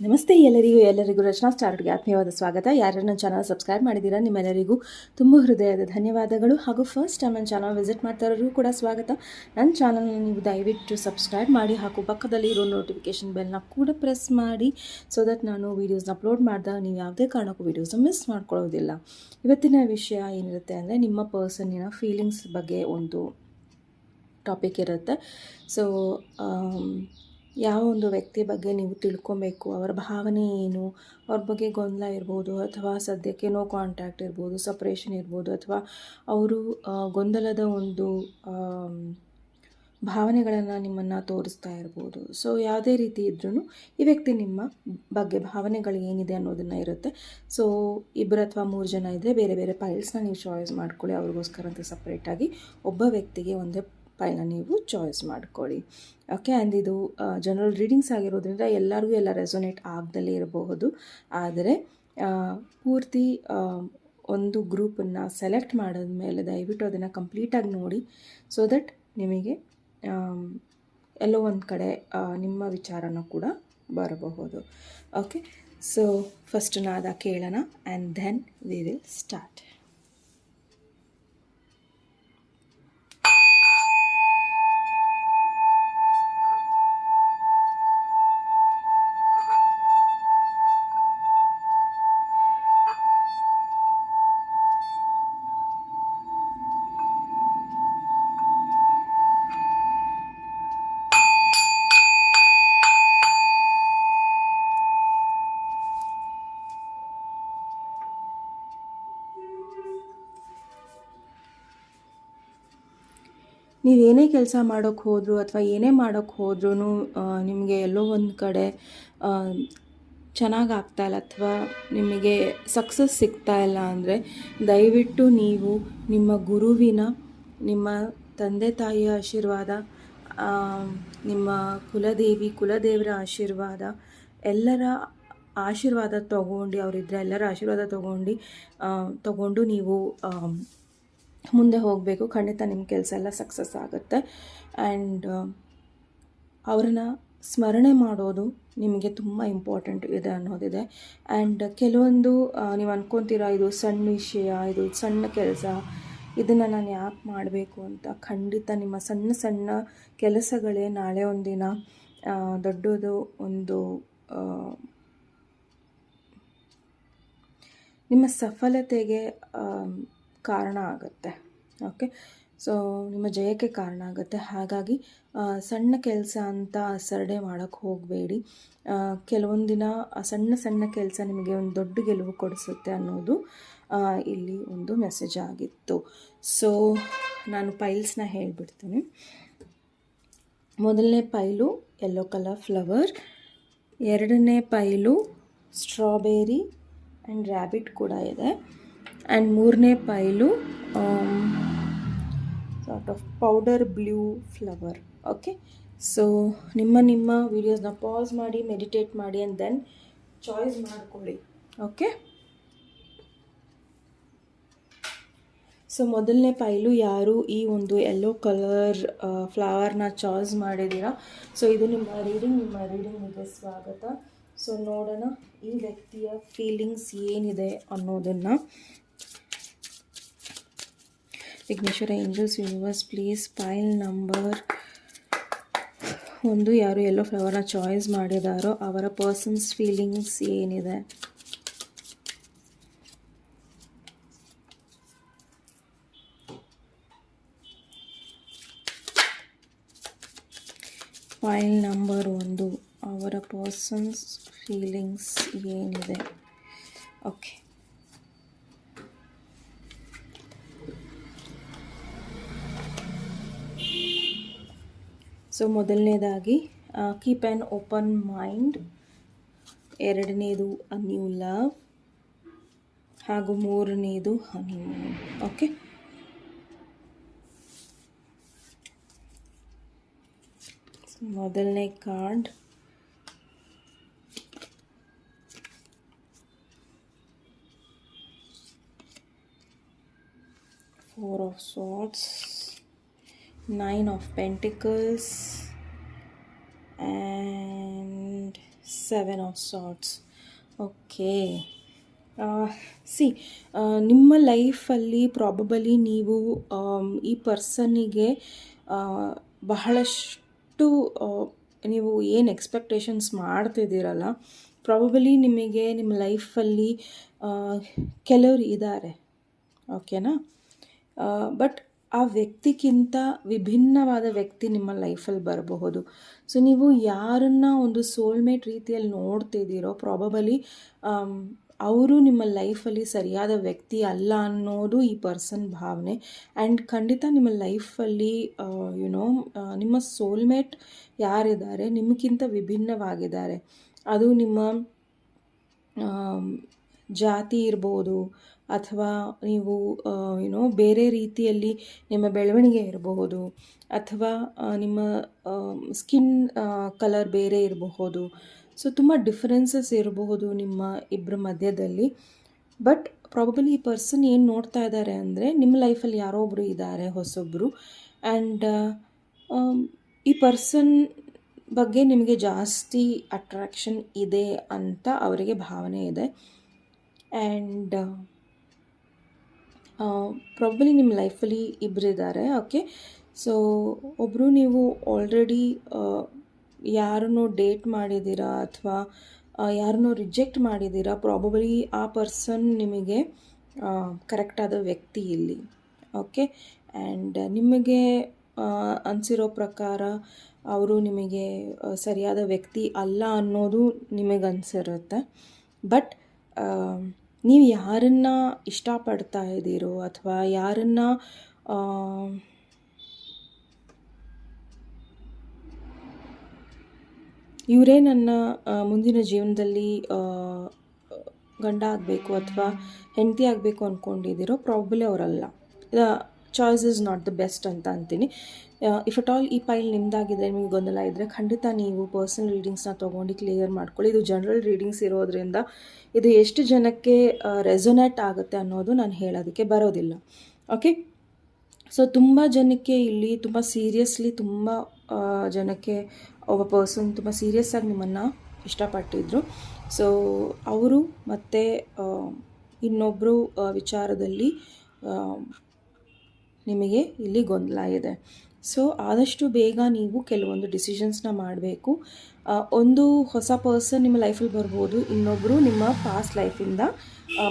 ನಮಸ್ತೆ ಎಲ್ಲರಿಗೂ ರಚನಾ ಸ್ಟಾರ್ಟ್ಗೆ ಆತ್ಮೀಯವಾದ ಸ್ವಾಗತ. ಯಾರು ನನ್ನ ಚಾನಲ್ ಸಬ್ಸ್ಕ್ರೈಬ್ ಮಾಡಿದ್ದೀರಾ ನಿಮ್ಮೆಲ್ಲರಿಗೂ ತುಂಬ ಹೃದಯದ ಧನ್ಯವಾದಗಳು. ಹಾಗೂ ಫಸ್ಟ್ ಟೈಮ್ ನನ್ನ ಚಾನಲ್ ವಿಸಿಟ್ ಮಾಡ್ತಾರೋರು ಕೂಡ ಸ್ವಾಗತ. ನನ್ನ ಚಾನಲ್ನ ನೀವು ದಯವಿಟ್ಟು ಸಬ್ಸ್ಕ್ರೈಬ್ ಮಾಡಿ ಹಾಗೂ ಪಕ್ಕದಲ್ಲಿ ಇರೋ ನೋಟಿಫಿಕೇಷನ್ ಬೆಲ್ನ ಕೂಡ ಪ್ರೆಸ್ ಮಾಡಿ, ಸೊ ದಟ್ ನಾನು ವೀಡಿಯೋಸ್ನ ಅಪ್ಲೋಡ್ ಮಾಡಿದಾಗ ನೀವು ಯಾವುದೇ ಕಾರಣಕ್ಕೂ ವೀಡಿಯೋಸ್ನ ಮಿಸ್ ಮಾಡ್ಕೊಳ್ಳೋದಿಲ್ಲ. ಇವತ್ತಿನ ವಿಷಯ ಏನಿರುತ್ತೆ ಅಂದರೆ ನಿಮ್ಮ ಪರ್ಸನ್ನಿನ ಫೀಲಿಂಗ್ಸ್ ಬಗ್ಗೆ ಒಂದು ಟಾಪಿಕ್ ಇರುತ್ತೆ. ಸೊ ಯಾವ ಒಂದು ವ್ಯಕ್ತಿ ಬಗ್ಗೆ ನೀವು ತಿಳ್ಕೊಬೇಕು, ಅವರ ಭಾವನೆ ಏನು, ಅವ್ರ ಬಗ್ಗೆ ಗೊಂದಲ ಇರ್ಬೋದು, ಅಥವಾ ಸದ್ಯಕ್ಕೆ ನೋ ಕಾಂಟ್ಯಾಕ್ಟ್ ಇರ್ಬೋದು, ಸಪ್ರೇಷನ್ ಇರ್ಬೋದು, ಅಥವಾ ಅವರು ಗೊಂದಲದ ಒಂದು ಭಾವನೆಗಳನ್ನು ನಿಮ್ಮನ್ನು ತೋರಿಸ್ತಾ ಇರ್ಬೋದು. ಸೊ ಯಾವುದೇ ರೀತಿ ಇದ್ರೂ ಈ ವ್ಯಕ್ತಿ ನಿಮ್ಮ ಬಗ್ಗೆ ಭಾವನೆಗಳು ಏನಿದೆ ಅನ್ನೋದನ್ನು ಇರುತ್ತೆ. ಸೊ 2 ಅಥವಾ 3 ಜನ ಇದ್ದರೆ ಬೇರೆ ಬೇರೆ ಫೈಲ್ಸ್ನ ನೀವು ಚಾಯ್ಸ್ ಮಾಡ್ಕೊಳ್ಳಿ. ಅವ್ರಿಗೋಸ್ಕರ ಅಂತ ಸಪ್ರೇಟಾಗಿ ಒಬ್ಬ ವ್ಯಕ್ತಿಗೆ ಒಂದೇ ಫೈಲ್ನ ನೀವು ಚಾಯ್ಸ್ ಮಾಡ್ಕೊಳ್ಳಿ. ಓಕೆ, ಆ್ಯಂಡ್ ಇದು ಜನರಲ್ ರೀಡಿಂಗ್ಸ್ ಆಗಿರೋದ್ರಿಂದ ಎಲ್ಲರಿಗೂ ಎಲ್ಲ ರೆಸೊನೇಟ್ ಆಗದಲ್ಲೇ ಇರಬಹುದು. ಆದರೆ ಪೂರ್ತಿ ಒಂದು ಗ್ರೂಪನ್ನು ಸೆಲೆಕ್ಟ್ ಮಾಡಿದ್ಮೇಲೆ ದಯವಿಟ್ಟು ಅದನ್ನು ಕಂಪ್ಲೀಟಾಗಿ ನೋಡಿ, ಸೊ ದಟ್ ನಿಮಗೆ ಎಲ್ಲೋ ಒಂದು ಕಡೆ ನಿಮ್ಮ ವಿಚಾರನೂ ಕೂಡ ಬರಬಹುದು. ಓಕೆ, ಸೊ ಫಸ್ಟ್ ನಾದ ಕೇಳೋಣ and then we will start. ನೀವೇನೇ ಕೆಲಸ ಮಾಡೋಕ್ಕೆ ಹೋದರೂ ಅಥವಾ ಏನೇ ಮಾಡೋಕ್ಕೆ ಹೋದ್ರೂ ನಿಮಗೆ ಎಲ್ಲೋ ಒಂದು ಕಡೆ ಚೆನ್ನಾಗಿ ಆಗ್ತಾಯಿಲ್ಲ ಅಥವಾ ನಿಮಗೆ ಸಕ್ಸಸ್ ಸಿಗ್ತಾ ಇಲ್ಲ ಅಂದರೆ ದಯವಿಟ್ಟು ನೀವು ನಿಮ್ಮ ಗುರುವಿನ, ನಿಮ್ಮ ತಂದೆ ತಾಯಿಯ ಆಶೀರ್ವಾದ, ನಿಮ್ಮ ಕುಲದೇವರ ಆಶೀರ್ವಾದ, ಎಲ್ಲರ ಆಶೀರ್ವಾದ ತೊಗೊಂಡು, ಅವರಿದ್ದರೆ ಎಲ್ಲರ ಆಶೀರ್ವಾದ ತಗೊಂಡು ನೀವು ಮುಂದೆ ಹೋಗಬೇಕು. ಖಂಡಿತ ನಿಮ್ಮ ಕೆಲಸ ಎಲ್ಲ ಸಕ್ಸಸ್ ಆಗುತ್ತೆ. ಆ್ಯಂಡ್ ಅವ್ರನ್ನ ಸ್ಮರಣೆ ಮಾಡೋದು ನಿಮಗೆ ತುಂಬ ಇಂಪಾರ್ಟೆಂಟ್ ಇದೆ ಅನ್ನೋದಿದೆ. ಆ್ಯಂಡ್ ಕೆಲವೊಂದು ನೀವು ಅನ್ಕೊತೀರಾ ಇದು ಸಣ್ಣ ವಿಷಯ, ಇದು ಸಣ್ಣ ಕೆಲಸ, ಇದನ್ನು ನಾನು ಯಾಕೆ ಮಾಡಬೇಕು ಅಂತ. ಖಂಡಿತ ನಿಮ್ಮ ಸಣ್ಣ ಸಣ್ಣ ಕೆಲಸಗಳೇ ನಾಳೆ ಒಂದಿನ ದೊಡ್ಡದು ಒಂದು ನಿಮ್ಮ ಸಫಲತೆಗೆ ಕಾರಣ ಆಗುತ್ತೆ. ಓಕೆ, ಸೊ ನಿಮ್ಮ ಜಯಕ್ಕೆ ಕಾರಣ ಆಗುತ್ತೆ. ಹಾಗಾಗಿ ಸಣ್ಣ ಕೆಲಸ ಅಂತ ಅಸಡ್ಡೆ ಮಾಡೋಕ್ಕೆ ಹೋಗಬೇಡಿ. ಕೆಲವೊಂದು ದಿನ ಸಣ್ಣ ಸಣ್ಣ ಕೆಲಸ ನಿಮಗೆ ಒಂದು ದೊಡ್ಡ ಗೆಲುವು ಕೊಡಿಸುತ್ತೆ ಅನ್ನೋದು ಇಲ್ಲಿ ಒಂದು ಮೆಸೇಜ್ ಆಗಿತ್ತು. ಸೊ ನಾನು ಪೈಲ್ಸ್ನ ಹೇಳಿಬಿಡ್ತೀನಿ. ಮೊದಲನೇ ಪೈಲು ಯೆಲ್ಲೋ ಕಲರ್ ಫ್ಲವರ್, ಎರಡನೇ ಪೈಲು ಸ್ಟ್ರಾಬೆರಿ ಆ್ಯಂಡ್ ರ್ಯಾಬಿಟ್ ಕೂಡ ಇದೆ, ಆ್ಯಂಡ್ ಮೂರನೇ pile sort of powder blue flower. Okay, so ನಿಮ್ಮ ವೀಡಿಯೋಸ್ನ ಪಾಸ್ ಮಾಡಿ ಮೆಡಿಟೇಟ್ ಮಾಡಿ ಆ್ಯಂಡ್ ದೆನ್ ಚಾಯ್ಸ್ ಮಾಡ್ಕೊಳ್ಳಿ. ಓಕೆ, ಸೊ ಮೊದಲನೇ ಪೈಲು ಯಾರು ಈ ಒಂದು ಯೆಲ್ಲೋ ಕಲರ್ ಫ್ಲವರ್ನ ಚಾಯ್ಸ್ ಮಾಡಿದ್ದೀರಾ, ಸೊ ಇದು ನಿಮ್ಮ ರೀಡಿಂಗಿಗೆ ಸ್ವಾಗತ. ಸೊ ನೋಡೋಣ ಈ ವ್ಯಕ್ತಿಯ ಫೀಲಿಂಗ್ಸ್ ಏನಿದೆ ಅನ್ನೋದನ್ನು. Vighneshwara, angels, universe, please pile number 1 ಯಾರು ಯೆಲ್ಲೋ ಫ್ಲವರ್ನ ಚಾಯ್ಸ್ ಮಾಡಿದಾರೋ ಅವರ ಪರ್ಸನ್ಸ್ ಫೀಲಿಂಗ್ಸ್ ಏನಿದೆ. ಫೈಲ್ ನಂಬರ್ 1 ಅವರ ಪರ್ಸನ್ಸ್ ಫೀಲಿಂಗ್ಸ್ ಏನಿದೆ. ಓಕೆ, ಸೊ ಮೊದಲನೇದಾಗಿ ಕೀಪ್ ಆ್ಯನ್ ಓಪನ್ ಮೈಂಡ್, ಎರಡನೇದು ಅ ನ್ಯೂ ಲವ್, ಹಾಗೂ ಮೂರನೇದು ಹನಿಮೂನ್. ಓಕೆ, ಮೊದಲನೇ card Four of Swords, 9 of Pentacles and seven of swords. Okay, C ನಿಮ್ಮ ಲೈಫಲ್ಲಿ ಪ್ರಾಬಬಲಿ ನೀವು ಈ ಪರ್ಸನ್ನಿಗೆ ಬಹಳಷ್ಟು ನೀವು ಏನು ಎಕ್ಸ್ಪೆಕ್ಟೇಷನ್ಸ್ ಮಾಡ್ತಿದ್ದೀರಲ್ಲ, ಪ್ರಾಬಬಲಿ ನಿಮಗೆ ನಿಮ್ಮ ಲೈಫಲ್ಲಿ ಕೆಲವರು ಇದ್ದಾರೆ, ಓಕೆನಾ. ಬಟ್ ಆ ವ್ಯಕ್ತಿಗಿಂತ ವಿಭಿನ್ನವಾದ ವ್ಯಕ್ತಿ ನಿಮ್ಮ ಲೈಫಲ್ಲಿ ಬರಬಹುದು. ಸೊ ನೀವು ಯಾರನ್ನು ಒಂದು ಸೋಲ್ಮೇಟ್ ರೀತಿಯಲ್ಲಿ ನೋಡ್ತಿದ್ದೀರೋ ಪ್ರಾಬಬಲಿ ಅವರು ನಿಮ್ಮ ಲೈಫಲ್ಲಿ ಸರಿಯಾದ ವ್ಯಕ್ತಿ ಅಲ್ಲ ಅನ್ನೋದು ಈ ಪರ್ಸನ್ ಭಾವನೆ. ಆ್ಯಂಡ್ ಖಂಡಿತ ನಿಮ್ಮ ಲೈಫಲ್ಲಿ ನಿಮ್ಮ ಸೋಲ್ಮೇಟ್ ಯಾರಿದ್ದಾರೆ ನಿಮಗಿಂತ ವಿಭಿನ್ನವಾಗಿದ್ದಾರೆ. ಅದು ನಿಮ್ಮ ಜಾತಿ ಇರ್ಬೋದು, ಅಥವಾ ನೀವು ಬೇರೆ ರೀತಿಯಲ್ಲಿ ನಿಮ್ಮ ಬೆಳವಣಿಗೆ ಇರಬಹುದು, ಅಥವಾ ನಿಮ್ಮ ಸ್ಕಿನ್ ಕಲರ್ ಬೇರೆ ಇರಬಹುದು. ಸೊ ತುಂಬ ಡಿಫರೆನ್ಸಸ್ ಇರಬಹುದು ನಿಮ್ಮ ಇಬ್ಬರ ಮಧ್ಯದಲ್ಲಿ. ಬಟ್ ಪ್ರಾಬಬಲಿ ಈ ಪರ್ಸನ್ ಏನು ನೋಡ್ತಾ ಇದ್ದಾರೆ ಅಂದರೆ ನಿಮ್ಮ ಲೈಫಲ್ಲಿ ಯಾರೋ ಒಬ್ಬರು ಇದ್ದಾರೆ, ಹೊಸೊಬ್ಬರು. ಆ್ಯಂಡ್ ಈ ಪರ್ಸನ್ ಬಗ್ಗೆ ನಿಮಗೆ ಜಾಸ್ತಿ ಅಟ್ರಾಕ್ಷನ್ ಇದೆ ಅಂತ ಅವರಿಗೆ ಭಾವನೆ ಇದೆ. ಆ್ಯಂಡ್ ಪ್ರಾಬಬಲಿ ನಿಮ್ಮ ಲೈಫಲ್ಲಿ ಇಬ್ಬರಿದ್ದಾರೆ. ಓಕೆ, ಸೊ ಒಬ್ಬರು ನೀವು ಆಲ್ರೆಡಿ ಯಾರನ್ನೋ ಡೇಟ್ ಮಾಡಿದ್ದೀರಾ ಅಥವಾ ಯಾರನ್ನೋ ರಿಜೆಕ್ಟ್ ಮಾಡಿದ್ದೀರಾ. ಪ್ರಾಬಬಲಿ ಆ ಪರ್ಸನ್ ನಿಮಗೆ ಕರೆಕ್ಟಾದ ವ್ಯಕ್ತಿ ಇಲ್ಲಿ. ಓಕೆ, ಆ್ಯಂಡ್ ನಿಮಗೆ ಅನಿಸಿರೋ ಪ್ರಕಾರ ಅವರು ನಿಮಗೆ ಸರಿಯಾದ ವ್ಯಕ್ತಿ ಅಲ್ಲ ಅನ್ನೋದು ನಿಮಗೆ ಅನಿಸಿರುತ್ತೆ. ಬಟ್ ನೀವು ಯಾರನ್ನು ಇಷ್ಟಪಡ್ತಾ ಇದ್ದೀರೋ ಅಥವಾ ಯಾರನ್ನು ಇವರೇ ನನ್ನ ಮುಂದಿನ ಜೀವನದಲ್ಲಿ ಗಂಡ ಆಗಬೇಕು ಅಥವಾ ಹೆಂಡತಿ ಆಗಬೇಕು ಅಂದ್ಕೊಂಡಿದ್ದೀರೋ, ಪ್ರಾಬಬಲಿ ಅವರಲ್ಲ. The choice is not the best ಅಂತ ಅಂತೀನಿ. ಇಫ್ ಅಟ್ ಆಲ್ ಈ ಫೈಲ್ ನಿಮ್ಮದಾಗಿದ್ದರೆ, ನಿಮಗೆ ಗೊಂದಲ ಇದ್ದರೆ ಖಂಡಿತ ನೀವು ಪರ್ಸನಲ್ ರೀಡಿಂಗ್ಸ್ನ ತೊಗೊಂಡು ಕ್ಲಿಯರ್ ಮಾಡ್ಕೊಳ್ಳಿ. ಇದು ಜನರಲ್ ರೀಡಿಂಗ್ಸ್ ಇರೋದ್ರಿಂದ ಇದು ಎಷ್ಟು ಜನಕ್ಕೆ ರೆಸೊನೇಟ್ ಆಗುತ್ತೆ ಅನ್ನೋದು ನಾನು ಹೇಳೋದಕ್ಕೆ ಬರೋದಿಲ್ಲ. ಓಕೆ, ಸೊ ತುಂಬ ಜನಕ್ಕೆ ಇಲ್ಲಿ ತುಂಬ ಸೀರಿಯಸ್ಲಿ ತುಂಬ ಜನಕ್ಕೆ ಒಬ್ಬ ಪರ್ಸನ್ ತುಂಬ ಸೀರಿಯಸ್ಸಾಗಿ ನಿಮ್ಮನ್ನು ಇಷ್ಟಪಟ್ಟಿದ್ರು. ಸೊ ಅವರು ಮತ್ತು ಇನ್ನೊಬ್ಬರು ವಿಚಾರದಲ್ಲಿ ನಿಮಗೆ ಇಲ್ಲಿ ಗೊಂದಲ ಇದೆ. ಸೊ ಆದಷ್ಟು ಬೇಗ ನೀವು ಕೆಲವೊಂದು ಡಿಸಿಷನ್ಸ್ನ ಮಾಡಬೇಕು. ಒಂದು ಹೊಸ ಪರ್ಸನ್ ನಿಮ್ಮ ಲೈಫಲ್ಲಿ ಬರ್ಬೋದು, ಇನ್ನೊಬ್ಬರು ನಿಮ್ಮ ಪಾಸ್ಟ್ ಲೈಫಿಂದ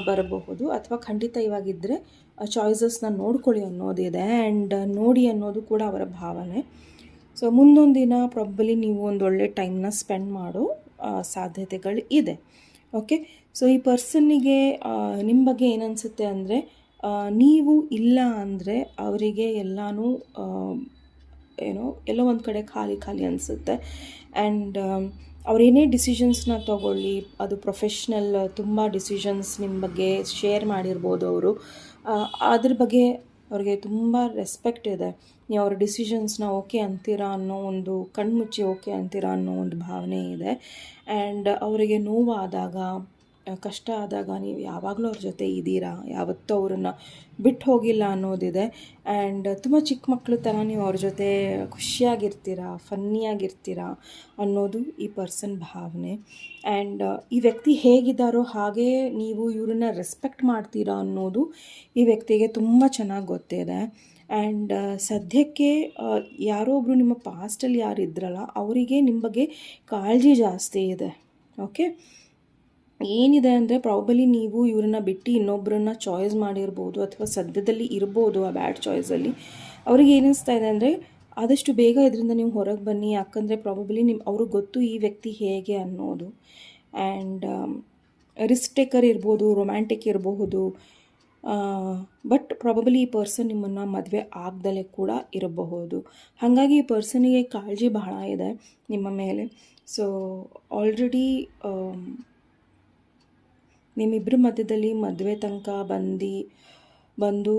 ಬರಬಹುದು, ಅಥವಾ ಖಂಡಿತ ಇವಾಗಿದ್ದರೆ ಚಾಯ್ಸಸ್ನ ನೋಡ್ಕೊಳ್ಳಿ ಅನ್ನೋದಿದೆ. ಆ್ಯಂಡ್ ನೋಡಿ ಅನ್ನೋದು ಕೂಡ ಅವರ ಭಾವನೆ. ಸೊ ಮುಂದೊಂದು ದಿನ ಪ್ರಾಬಬಲಿ ನೀವು ಒಂದು ಒಳ್ಳೆ ಟೈಮ್ನ ಸ್ಪೆಂಡ್ ಮಾಡೋ ಸಾಧ್ಯತೆಗಳು ಇದೆ. ಓಕೆ, ಸೊ ಈ ಪರ್ಸನ್ನಿಗೆ ನಿಮ್ಮ ಬಗ್ಗೆ ಏನನ್ಸುತ್ತೆ ಅಂದರೆ, ನೀವು ಇಲ್ಲ ಅಂದರೆ ಅವರಿಗೆ ಎಲ್ಲನೂ ಎಲ್ಲೋ ಒಂದು ಕಡೆ ಖಾಲಿ ಖಾಲಿ ಅನಿಸುತ್ತೆ. ಆ್ಯಂಡ್ ಅವರೇನೇ ಡಿಸಿಷನ್ಸ್ನ ತೊಗೊಳ್ಳಿ, ಅದು ಪ್ರೊಫೆಷ್ನಲ್ ತುಂಬ ಡಿಸಿಷನ್ಸ್ ನಿಮ್ಮ ಬಗ್ಗೆ ಶೇರ್ ಮಾಡಿರ್ಬೋದು ಅವರು, ಅದ್ರ ಬಗ್ಗೆ ಅವ್ರಿಗೆ ತುಂಬ ರೆಸ್ಪೆಕ್ಟ್ ಇದೆ. ನೀವು ಅವ್ರ ಡಿಸಿಷನ್ಸ್ನ ಓಕೆ ಅಂತೀರಾ ಅನ್ನೋ ಒಂದು ಕಣ್ಮುಚ್ಚಿ ಓಕೆ ಅಂತೀರಾ ಅನ್ನೋ ಒಂದು ಭಾವನೆ ಇದೆ. ಆ್ಯಂಡ್ ಅವರಿಗೆ ನೋವಾದಾಗ, ಕಷ್ಟ ಆದಾಗ ನೀವು ಯಾವಾಗಲೂ ಅವ್ರ ಜೊತೆ ಇದ್ದೀರಾ, ಯಾವತ್ತೂ ಅವರನ್ನು ಬಿಟ್ಟು ಹೋಗಿಲ್ಲ ಅನ್ನೋದಿದೆ. ಆ್ಯಂಡ್ ತುಂಬ ಚಿಕ್ಕ ಮಕ್ಕಳು ಥರ ನೀವು ಅವ್ರ ಜೊತೆ ಖುಷಿಯಾಗಿರ್ತೀರಾ, ಫನ್ನಿಯಾಗಿರ್ತೀರಾ ಅನ್ನೋದು ಈ ಪರ್ಸನ್ ಭಾವನೆ. ಆ್ಯಂಡ್ ಈ ವ್ಯಕ್ತಿ ಹೇಗಿದ್ದಾರೋ ಹಾಗೇ ನೀವು ಇವ್ರನ್ನ ರೆಸ್ಪೆಕ್ಟ್ ಮಾಡ್ತೀರಾ ಅನ್ನೋದು ಈ ವ್ಯಕ್ತಿಗೆ ತುಂಬ ಚೆನ್ನಾಗಿ ಗೊತ್ತಿದೆ. ಆ್ಯಂಡ್ ಸದ್ಯಕ್ಕೆ ಯಾರೋ ಒಬ್ಬರು ನಿಮ್ಮ ಪಾಸ್ಟಲ್ಲಿ ಯಾರು ಇದ್ರಲ್ಲ ಅವರಿಗೆ ನಿಮ್ಮ ಬಗ್ಗೆ ಕಾಳಜಿ ಜಾಸ್ತಿ ಇದೆ. ಓಕೆ, ಏನಿದೆ ಅಂದರೆ ಪ್ರಾಬಬಲಿ ನೀವು ಇವ್ರನ್ನ ಬಿಟ್ಟು ಇನ್ನೊಬ್ಬರನ್ನ ಚಾಯ್ಸ್ ಮಾಡಿರ್ಬೋದು, ಅಥವಾ ಸದ್ಯದಲ್ಲಿ ಇರ್ಬೋದು ಆ ಬ್ಯಾಡ್ ಚಾಯ್ಸಲ್ಲಿ. ಅವ್ರಿಗೆ ಏನಿಸ್ತಾ ಇದೆ ಅಂದರೆ ಆದಷ್ಟು ಬೇಗ ಇದರಿಂದ ನೀವು ಹೊರಗೆ ಬನ್ನಿ, ಯಾಕಂದರೆ ಪ್ರಾಬಬಲಿ ಅವ್ರಿಗೆ ಗೊತ್ತು ಈ ವ್ಯಕ್ತಿ ಹೇಗೆ ಅನ್ನೋದು. ಆ್ಯಂಡ್ ರಿಸ್ಕ್ ಟೇಕರ್ ಇರ್ಬೋದು, ರೊಮ್ಯಾಂಟಿಕ್ ಇರಬಹುದು. ಬಟ್ ಪ್ರಾಬಬಲಿ ಈ ಪರ್ಸನ್ ನಿಮ್ಮನ್ನು ಮದುವೆ ಆಗ್ದಲೇ ಕೂಡ ಇರಬಹುದು. ಹಾಗಾಗಿ ಈ ಪರ್ಸನಿಗೆ ಕಾಳಜಿ ಬಹಳ ಇದೆ ನಿಮ್ಮ ಮೇಲೆ. ಸೊ ಆಲ್ರೆಡಿ ನಿಮ್ಮಿಬ್ಬರ ಮಧ್ಯದಲ್ಲಿ ಮದುವೆ ತನಕ ಬಂದು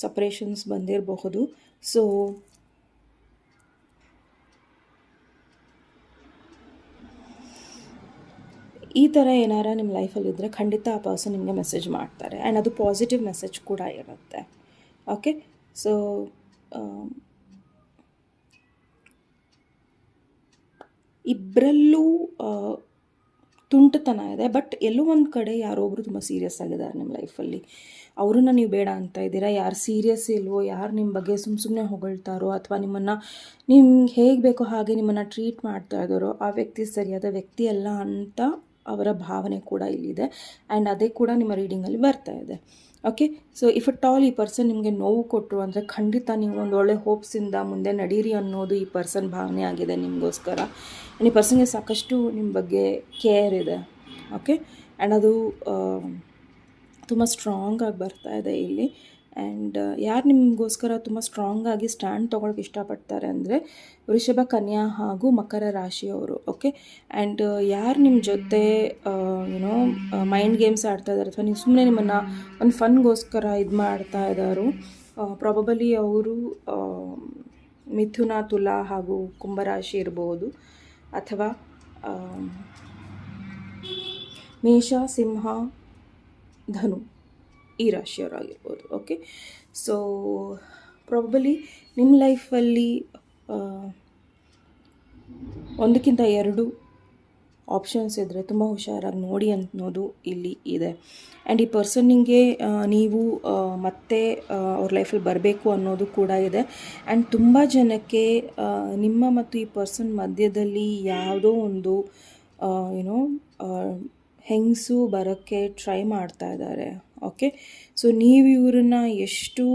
ಸಪ್ರೇಷನ್ಸ್ ಬಂದಿರಬಹುದು. ಸೊ ಈ ಥರ ಏನಾರ ನಿಮ್ಮ ಲೈಫಲ್ಲಿದ್ದರೆ ಖಂಡಿತ ಆ ಪರ್ಸನ್ ನಿಮಗೆ ಮೆಸೇಜ್ ಮಾಡ್ತಾರೆ. ಆ್ಯಂಡ್ ಅದು ಪಾಸಿಟಿವ್ ಮೆಸೇಜ್ ಕೂಡ ಇರುತ್ತೆ. ಓಕೆ, ಸೊ ಇಬ್ಬರಲ್ಲೂ ತುಂಟತನ ಇದೆ, ಬಟ್ ಎಲ್ಲೋ ಒಂದು ಕಡೆ ಯಾರೊಬ್ಬರು ತುಂಬ ಸೀರಿಯಸ್ ಆಗಿದ್ದಾರೆ ನಿಮ್ಮ ಲೈಫಲ್ಲಿ. ಅವ್ರನ್ನ ನೀವು ಬೇಡ ಅಂತ ಇದ್ದೀರಾ. ಯಾರು ಸೀರಿಯಸ್ ಇಲ್ವೋ, ಯಾರು ನಿಮ್ಮ ಬಗ್ಗೆ ಸುಮ್ಮನೆ ಹೊಗಳ್ತಾರೋ ಅಥವಾ ನಿಮ್ಮನ್ನು ನಿಮ್ಗೆ ಹೇಗೆ ಬೇಕೋ ಹಾಗೆ ನಿಮ್ಮನ್ನು ಟ್ರೀಟ್ ಮಾಡ್ತಾ ಇದ್ದಾರೋ ಆ ವ್ಯಕ್ತಿ ಸರಿಯಾದ ವ್ಯಕ್ತಿ ಅಲ್ಲ ಅಂತ ಅವರ ಭಾವನೆ ಕೂಡ ಇಲ್ಲಿದೆ. ಆ್ಯಂಡ್ ಅದೇ ಕೂಡ ನಿಮ್ಮ ರೀಡಿಂಗಲ್ಲಿ ಬರ್ತಾ ಇದೆ. Okay, so if at all ಈ ಪರ್ಸನ್ ನಿಮಗೆ ನೋವು ಕೊಟ್ಟರು ಅಂದರೆ ಖಂಡಿತ ನೀವು ಒಂದು ಒಳ್ಳೆ ಹೋಪ್ಸಿಂದ ಮುಂದೆ ನಡೀರಿ ಅನ್ನೋದು ಈ ಪರ್ಸನ್ ಭಾವನೆ ಆಗಿದೆ ನಿಮಗೋಸ್ಕರ. ಆ್ಯಂಡ್ ಈ ಪರ್ಸನ್ಗೆ ಸಾಕಷ್ಟು ನಿಮ್ಮ ಬಗ್ಗೆ ಕೇರ್ ಇದೆ. ಓಕೆ, ಆ್ಯಂಡ್ ಅದು ತುಂಬ ಸ್ಟ್ರಾಂಗಾಗಿ ಬರ್ತಾ ಇದೆ ಇಲ್ಲಿ. ಆ್ಯಂಡ್ ಯಾರು ನಿಮಗೋಸ್ಕರ ತುಂಬ ಸ್ಟ್ರಾಂಗಾಗಿ ಸ್ಟ್ಯಾಂಡ್ ತೊಗೊಳಕ್ಕೆ ಇಷ್ಟಪಡ್ತಾರೆ ಅಂದರೆ ವೃಷಭ, ಕನ್ಯಾ ಹಾಗೂ ಮಕರ ರಾಶಿಯವರು. ಓಕೆ, ಆ್ಯಂಡ್ ಯಾರು ನಿಮ್ಮ ಜೊತೆ ಯುನೋ ಮೈಂಡ್ ಗೇಮ್ಸ್ ಆಡ್ತಾ ಇದ್ದಾರೆ ಅಥವಾ ನೀವು ಸುಮ್ಮನೆ ನಿಮ್ಮನ್ನು ಒಂದು ಫನ್ಗೋಸ್ಕರ ಇದು ಮಾಡ್ತಾ ಇದ್ದಾರೋ ಪ್ರಾಬಬಲಿ ಅವರು ಮಿಥುನ, ತುಲಾ ಹಾಗೂ ಕುಂಭರಾಶಿ ಇರ್ಬೋದು, ಅಥವಾ ಮೇಷ, ಸಿಂಹ, ಧನು ಈ ರಾಶಿಯವರಾಗಿರ್ಬೋದು. ಓಕೆ, ಸೊ ಪ್ರಾಬಬಲಿ ನಿಮ್ಮ ಲೈಫಲ್ಲಿ ಒಂದಕ್ಕಿಂತ ಎರಡು ಆಪ್ಷನ್ಸ್ ಇದ್ದರೆ ತುಂಬ ಹುಷಾರಾಗಿ ನೋಡಿ ಅನ್ನೋದು ಇಲ್ಲಿ ಇದೆ. ಆ್ಯಂಡ್ ಈ ಪರ್ಸನ್ನಿಗೆ ನೀವು ಮತ್ತೆ ಅವ್ರ ಲೈಫಲ್ಲಿ ಬರಬೇಕು ಅನ್ನೋದು ಕೂಡ ಇದೆ. ಆ್ಯಂಡ್ ತುಂಬ ಜನಕ್ಕೆ ನಿಮ್ಮ ಮತ್ತು ಈ ಪರ್ಸನ್ ಮಧ್ಯದಲ್ಲಿ ಯಾವುದೋ ಒಂದು ಏನೋ ಹೆಂಗಸು ಬರೋಕ್ಕೆ ಟ್ರೈ ಮಾಡ್ತಾ ಇದ್ದಾರೆ. ಓಕೆ, ಸೊ ನೀವು ಇವ್ರನ್ನ ಎಷ್ಟು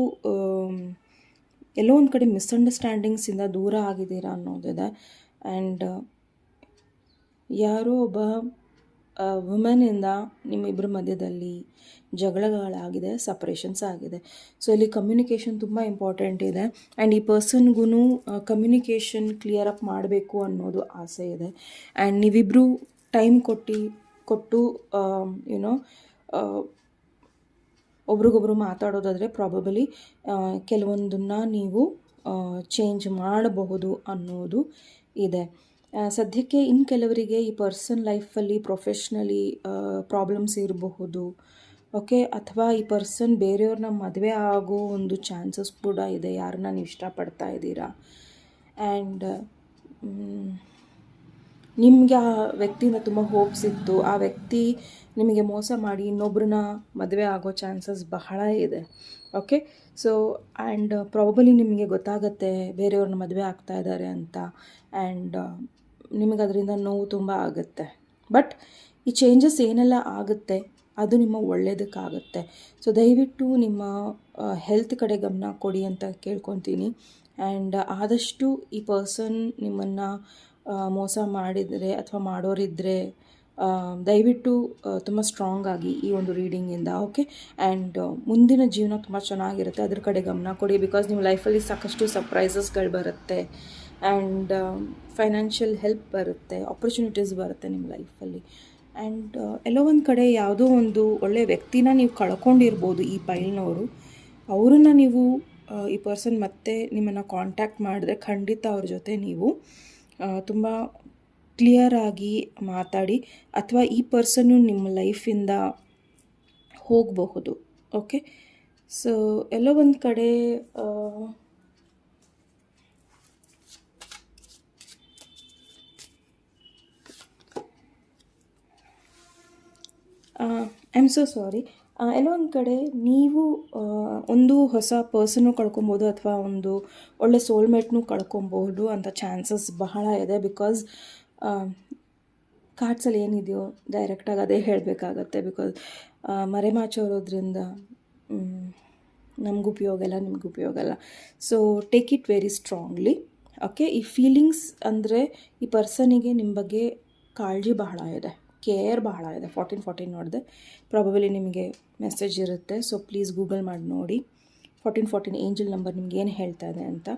ಎಲ್ಲೋ ಒಂದು ಕಡೆ ಮಿಸ್ಅಂಡರ್ಸ್ಟ್ಯಾಂಡಿಂಗ್ಸಿಂದ ದೂರ ಆಗಿದ್ದೀರಾ ಅನ್ನೋದಿದೆ. ಆ್ಯಂಡ್ ಯಾರೋ ಒಬ್ಬ ವುಮೆನಿಂದ ನಿಮ್ಮಿಬ್ಬರ ಮಧ್ಯದಲ್ಲಿ ಜಗಳಗಳಾಗಿದೆ, ಸಪ್ರೇಷನ್ಸ್ ಆಗಿದೆ. ಸೊ ಇಲ್ಲಿ ಕಮ್ಯುನಿಕೇಷನ್ ತುಂಬ ಇಂಪಾರ್ಟೆಂಟ್ ಇದೆ. ಆ್ಯಂಡ್ ಈ ಪರ್ಸನ್ಗೂ ಕಮ್ಯುನಿಕೇಷನ್ ಕ್ಲಿಯರ್ ಅಪ್ ಮಾಡಬೇಕು ಅನ್ನೋದು ಆಸೆ ಇದೆ. ಆ್ಯಂಡ್ ನೀವಿಬ್ಬರು ಟೈಮ್ ಕೊಟ್ಟು ಯುನೋ ಒಬ್ರಿಗೊಬ್ರು ಮಾತಾಡೋದಾದರೆ ಪ್ರಾಬಬಲಿ ಕೆಲವೊಂದನ್ನು ನೀವು ಚೇಂಜ್ ಮಾಡಬಹುದು ಅನ್ನೋದು ಇದೆ. ಸದ್ಯಕ್ಕೆ ಇನ್ನು ಕೆಲವರಿಗೆ ಈ ಪರ್ಸನ್ ಲೈಫಲ್ಲಿ ಪ್ರೊಫೆಷ್ನಲಿ ಪ್ರಾಬ್ಲಮ್ಸ್ ಇರಬಹುದು. ಓಕೆ, ಅಥವಾ ಈ ಪರ್ಸನ್ ಬೇರೆಯವ್ರನ್ನ ಮದುವೆ ಆಗೋ ಒಂದು ಚಾನ್ಸಸ್ ಕೂಡ ಇದೆ, ಯಾರನ್ನ ನೀವು ಇಷ್ಟಪಡ್ತಾ ಇದ್ದೀರಾ. ಆ್ಯಂಡ್ ನಿಮಗೆ ಆ ವ್ಯಕ್ತಿಯಿಂದ ತುಂಬ ಹೋಪ್ಸ್ ಇತ್ತು, ಆ ವ್ಯಕ್ತಿ ನಿಮಗೆ ಮೋಸ ಮಾಡಿ ಇನ್ನೊಬ್ಬರನ್ನ ಮದುವೆ ಆಗೋ ಚಾನ್ಸಸ್ ಬಹಳ ಇದೆ. ಓಕೆ, ಸೊ ಆ್ಯಂಡ್ ಪ್ರಾಬಬಲಿ ನಿಮಗೆ ಗೊತ್ತಾಗುತ್ತೆ ಬೇರೆಯವ್ರನ್ನ ಮದುವೆ ಆಗ್ತಾ ಇದ್ದಾರೆ ಅಂತ. ಆ್ಯಂಡ್ ನಿಮಗೆ ಅದರಿಂದ ನೋವು ತುಂಬ ಆಗುತ್ತೆ. ಬಟ್ ಈ ಚೇಂಜಸ್ ಏನೆಲ್ಲ ಆಗುತ್ತೆ ಅದು ನಿಮ್ಮ ಒಳ್ಳೆಯದಕ್ಕಾಗುತ್ತೆ. ಸೊ ದಯವಿಟ್ಟು ನಿಮ್ಮ ಹೆಲ್ತ್ ಕಡೆ ಗಮನ ಕೊಡಿ ಅಂತ ಕೇಳ್ಕೊತೀನಿ. ಆ್ಯಂಡ್ ಆದಷ್ಟು ಈ ಪರ್ಸನ್ ನಿಮ್ಮನ್ನು ಮೋಸ ಮಾಡಿದರೆ ಅಥವಾ ಮಾಡೋರಿದ್ದರೆ ದಯವಿಟ್ಟು ತುಂಬ ಸ್ಟ್ರಾಂಗ್ ಆಗಿ ಈ ಒಂದು ರೀಡಿಂಗಿಂದ. ಓಕೆ, ಆ್ಯಂಡ್ ಮುಂದಿನ ಜೀವನ ತುಂಬ ಚೆನ್ನಾಗಿರುತ್ತೆ, ಅದ್ರ ಕಡೆ ಗಮನ ಕೊಡಿ. ಬಿಕಾಸ್ ನಿಮ್ಮ ಲೈಫಲ್ಲಿ ಸಾಕಷ್ಟು ಸರ್ಪ್ರೈಸಸ್ಗಳು ಬರುತ್ತೆ. ಆ್ಯಂಡ್ ಫೈನಾನ್ಷಿಯಲ್ ಹೆಲ್ಪ್ ಬರುತ್ತೆ, ಆಪರ್ಚುನಿಟೀಸ್ ಬರುತ್ತೆ ನಿಮ್ಮ ಲೈಫಲ್ಲಿ. ಆ್ಯಂಡ್ ಎಲ್ಲೋ ಒಂದು ಕಡೆ ಯಾವುದೋ ಒಂದು ಒಳ್ಳೆಯ ವ್ಯಕ್ತಿನ ನೀವು ಕಳ್ಕೊಂಡಿರ್ಬೋದು ಈ ಪೈಲ್ನವರು. ಅವರನ್ನು ನೀವು ಈ ಪರ್ಸನ್ ಮತ್ತೆ ನಿಮ್ಮನ್ನು ಕಾಂಟ್ಯಾಕ್ಟ್ ಮಾಡಿದ್ರೆ ಖಂಡಿತ ಅವ್ರ ಜೊತೆ ನೀವು ತುಂಬ ಕ್ಲಿಯರಾಗಿ ಮಾತಾಡಿ, ಅಥವಾ ಈ ಪರ್ಸನ್ನು ನಿಮ್ಮ ಲೈಫಿಂದ ಹೋಗಬಹುದು. ಓಕೆ, ಸೊ ಎಲ್ಲೋ ಒಂದು ಕಡೆ ಐ ಆಮ್ ಸೋ ಸಾರಿ. ಎಲ್ಲೋ ಒಂದು ಕಡೆ ನೀವು ಒಂದು ಹೊಸ ಪರ್ಸನ್ನು ಕಳ್ಕೊಬೋದು ಅಥವಾ ಒಂದು ಒಳ್ಳೆ ಸೋಲ್ಮೇಟ್ನೂ ಕಳ್ಕೊಬೋದು ಅಂತ ಚಾನ್ಸಸ್ ಬಹಳ ಇದೆ. ಬಿಕಾಸ್ ಕಾರ್ಡ್ಸಲ್ಲಿ ಏನಿದೆಯೋ ಡೈರೆಕ್ಟಾಗಿ ಅದೇ ಹೇಳಬೇಕಾಗತ್ತೆ. ಬಿಕಾಸ್ ಮರೆಮಾಚೋರೋದ್ರಿಂದ ನಮಗೂ ಉಪಯೋಗ ಇಲ್ಲ, ನಿಮಗೂ ಉಪಯೋಗ ಇಲ್ಲ. So take it very strongly. Okay, ಈ ಫೀಲಿಂಗ್ಸ್ ಅಂದರೆ ಈ ಪರ್ಸನಿಗೆ ನಿಮ್ಮ ಬಗ್ಗೆ ಕಾಳಜಿ ಬಹಳ ಇದೆ, ಕೇರ್ ಬಹಳ ಇದೆ. 1414 ನೋಡಿದೆ, ಪ್ರಾಬಬಲಿ ನಿಮಗೆ ಮೆಸೇಜ್ ಇರುತ್ತೆ. ಸೊ ಪ್ಲೀಸ್ ಗೂಗಲ್ ಮಾಡಿ ನೋಡಿ 1414 ಏಂಜಲ್ ನಂಬರ್ ನಿಮ್ಗೆ ಏನು ಹೇಳ್ತಾ ಇದೆ ಅಂತ.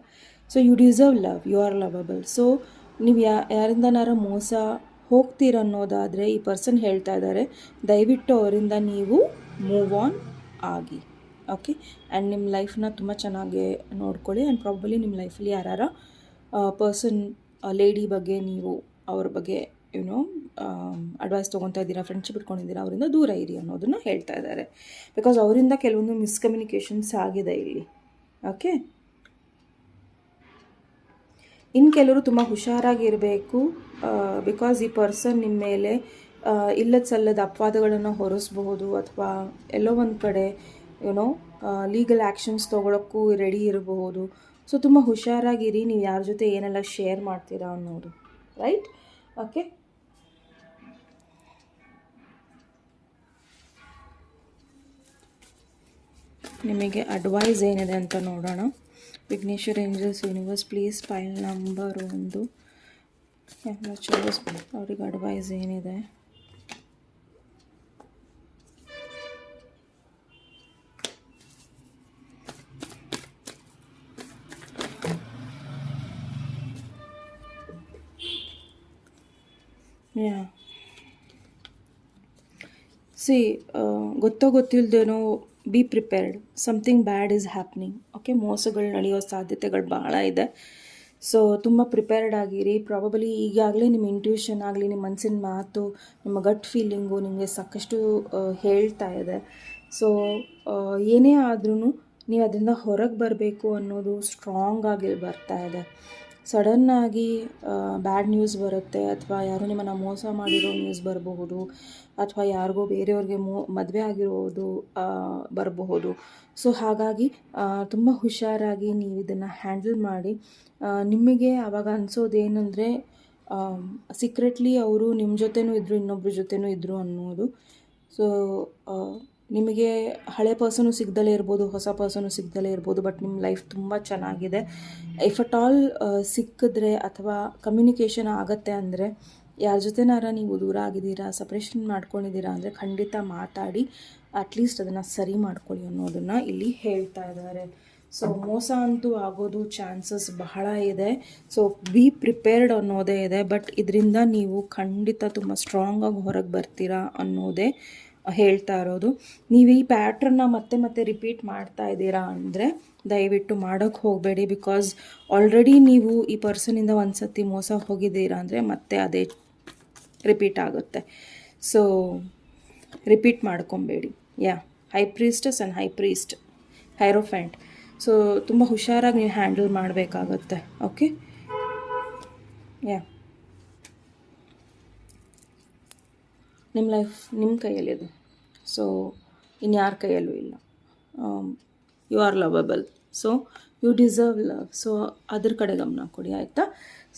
So you deserve love, you are lovable. So ನೀವು ಯಾರಿಂದನಾರ ಮೋಸ ಹೋಗ್ತೀರನ್ನೋದಾದರೆ ಈ ಪರ್ಸನ್ ಹೇಳ್ತಾ ಇದ್ದಾರೆ, ದಯವಿಟ್ಟು ಅವರಿಂದ ನೀವು ಮೂವ್ ಆನ್ ಆಗಿ. ಓಕೆ, ಆ್ಯಂಡ್ ನಿಮ್ಮ ಲೈಫನ್ನ ತುಂಬ ಚೆನ್ನಾಗಿ ನೋಡ್ಕೊಳ್ಳಿ. ಆ್ಯಂಡ್ ಪ್ರಾಬಬಲಿ ನಿಮ್ಮ ಲೈಫಲ್ಲಿ ಯಾರು ಪರ್ಸನ್ ಲೇಡಿ ಬಗ್ಗೆ ನೀವು ಅವ್ರ ಬಗ್ಗೆ ಯುನೋ ಅಡ್ವೈಸ್ ತೊಗೊತಾ ಇದ್ದೀರಾ, ಫ್ರೆಂಡ್ಶಿಪ್ ಇಟ್ಕೊಂಡಿದ್ದೀರಾ, ಅವರಿಂದ ದೂರ ಇರಿ ಅನ್ನೋದನ್ನು ಹೇಳ್ತಾ ಇದ್ದಾರೆ. ಬಿಕಾಸ್ ಅವರಿಂದ ಕೆಲವೊಂದು ಮಿಸ್ಕಮ್ಯುನಿಕೇಷನ್ಸ್ ಆಗಿದೆ ಇಲ್ಲಿ. ಓಕೆ, ಇನ್ನು ಕೆಲವರು ತುಂಬ ಹುಷಾರಾಗಿರಬೇಕು, ಬಿಕಾಸ್ ಈ ಪರ್ಸನ್ ನಿಮ್ಮ ಮೇಲೆ ಇಲ್ಲದ ಸಲ್ಲದ ಅಪವಾದಗಳನ್ನು ಹೊರಿಸಬಹುದು, ಅಥವಾ ಎಲ್ಲೋ ಒಂದು ಕಡೆ ಏನೋ ಲೀಗಲ್ ಆ್ಯಕ್ಷನ್ಸ್ ತೊಗೊಳಕ್ಕೂ ರೆಡಿ ಇರಬಹುದು. ಸೊ ತುಂಬ ಹುಷಾರಾಗಿರಿ, ನೀವು ಯಾರ ಜೊತೆ ಏನೆಲ್ಲ ಶೇರ್ ಮಾಡ್ತೀರಾ ಅನ್ನೋದು. ರೈಟ್? ಓಕೆ, ನಿಮಗೆ ಅಡ್ವೈಸ್ ಏನಿದೆ ಅಂತ ನೋಡೋಣ. Vighneshwara angels universe please pile number 1 ಎಲ್ಲ ಚಾಯ್ಸ್ ಅವ್ರಿಗೆ ಅಡ್ವೈಸ್ ಏನಿದೆ. ಗೊತ್ತೋ ಗೊತ್ತಿಲ್ಲದೇನೋ be prepared, something bad is happening. Okay, ಮೋಸಗಳು ನಡೆಯೋ ಸಾಧ್ಯತೆಗಳು ಭಾಳ ಇದೆ. ಸೊ ತುಂಬ ಪ್ರಿಪೇರ್ಡ್ ಆಗಿರಿ. ಪ್ರಾಬಬಲಿ ಈಗಾಗಲೇ ನಿಮ್ಮ ಇಂಟ್ಯೂಷನ್ ಆಗಲಿ, ನಿಮ್ಮ ಮನಸ್ಸಿನ ಮಾತು, ನಿಮ್ಮ ಗಟ್ ಫೀಲಿಂಗು ನಿಮಗೆ ಸಾಕಷ್ಟು ಹೇಳ್ತಾ ಇದೆ. ಸೊ ಏನೇ ಆದ್ರೂ ನೀವು ಅದರಿಂದ ಹೊರಗೆ ಬರಬೇಕು ಅನ್ನೋದು ಸ್ಟ್ರಾಂಗ್ ಆಗಿ ಬರ್ತಾ ಇದೆ. ಸಡನ್ನಾಗಿ ಬ್ಯಾಡ್ ನ್ಯೂಸ್ ಬರುತ್ತೆ, ಅಥವಾ ಯಾರೋ ನಿಮ್ಮನ್ನು ಮೋಸ ಮಾಡಿರೋ ನ್ಯೂಸ್ ಬರಬಹುದು, ಅಥವಾ ಯಾರಿಗೋ ಬೇರೆಯವ್ರಿಗೆ ಮದುವೆ ಆಗಿರೋದು ಬರಬಹುದು. ಸೊ ಹಾಗಾಗಿ ತುಂಬ ಹುಷಾರಾಗಿ ನೀವು ಇದನ್ನು ಹ್ಯಾಂಡಲ್ ಮಾಡಿ. ನಿಮಗೆ ಆವಾಗ ಅನಿಸೋದೇನೆಂದರೆ ಸೀಕ್ರೆಟ್ಲಿ ಅವರು ನಿಮ್ಮ ಜೊತೆನೂ ಇದ್ದರು, ಇನ್ನೊಬ್ಬರ ಜೊತೆನೂ ಇದ್ದರು ಅನ್ನೋದು. ಸೊ ನಿಮಗೆ ಹಳೆ ಪರ್ಸನು ಸಿಗ್ದಲೇ ಇರ್ಬೋದು, ಹೊಸ ಪರ್ಸನು ಸಿಗ್ದಲೇ ಇರ್ಬೋದು, ಬಟ್ ನಿಮ್ಮ ಲೈಫ್ ತುಂಬ ಚೆನ್ನಾಗಿದೆ. ಇಫ್ ಅಟ್ ಆಲ್ ಸಿಕ್ಕಿದ್ರೆ ಅಥವಾ ಕಮ್ಯುನಿಕೇಷನ್ ಆಗುತ್ತೆ ಅಂದರೆ, ಯಾರ ಜೊತೆನಾರ ನೀವು ದೂರ ಆಗಿದ್ದೀರಾ, ಸಪ್ರೇಷನ್ ಮಾಡ್ಕೊಂಡಿದ್ದೀರಾ ಅಂದರೆ ಖಂಡಿತ ಮಾತಾಡಿ ಅಟ್ಲೀಸ್ಟ್ ಅದನ್ನು ಸರಿ ಮಾಡ್ಕೊಳ್ಳಿ ಅನ್ನೋದನ್ನು ಇಲ್ಲಿ ಹೇಳ್ತಾ ಇದ್ದಾರೆ. ಸೊ ಮೋಸ ಅಂತೂ ಆಗೋದು ಚಾನ್ಸಸ್ ಬಹಳ ಇದೆ. ಸೊ ಬಿ ಪ್ರಿಪೇರ್ಡ್ ಅನ್ನೋದೇ ಇದೆ, ಬಟ್ ಇದರಿಂದ ನೀವು ಖಂಡಿತ ತುಂಬ ಸ್ಟ್ರಾಂಗಾಗಿ ಹೊರಗೆ ಬರ್ತೀರಾ ಅನ್ನೋದೇ ಹೇಳ್ತಾ ಇರೋದು. ನೀವು ಈ ಪ್ಯಾಟ್ರನ್ನ ಮತ್ತೆ ಮತ್ತೆ ರಿಪೀಟ್ ಮಾಡ್ತಾ ಇದ್ದೀರಾ ಅಂದರೆ ದಯವಿಟ್ಟು ಮಾಡೋಕ್ಕೆ ಹೋಗಬೇಡಿ. ಬಿಕಾಸ್ ಆಲ್ರೆಡಿ ನೀವು ಈ ಪರ್ಸನಿಂದ ಒಂದು ಸತಿ ಮೋಸ ಹೋಗಿದ್ದೀರಾ ಅಂದರೆ ಮತ್ತೆ ಅದೇ ರಿಪೀಟ್ ಆಗುತ್ತೆ. ಸೊ ರಿಪೀಟ್ ಮಾಡ್ಕೊಬೇಡಿ. High priestess and high priest, hierophant. So ತುಂಬ ಹುಷಾರಾಗಿ ನೀವು ಹ್ಯಾಂಡಲ್ ಮಾಡಬೇಕಾಗತ್ತೆ. ಓಕೆ, ನಿಮ್ಮ ಲೈಫ್ ನಿಮ್ಮ ಕೈಯಲ್ಲಿದೆ. ಸೊ ಇನ್ಯಾರ ಕೈಯಲ್ಲೂ ಇಲ್ಲ. You are lovable, so you deserve love. So ಅದ್ರ ಕಡೆ ಗಮನ ಕೊಡಿ, ಆಯಿತಾ?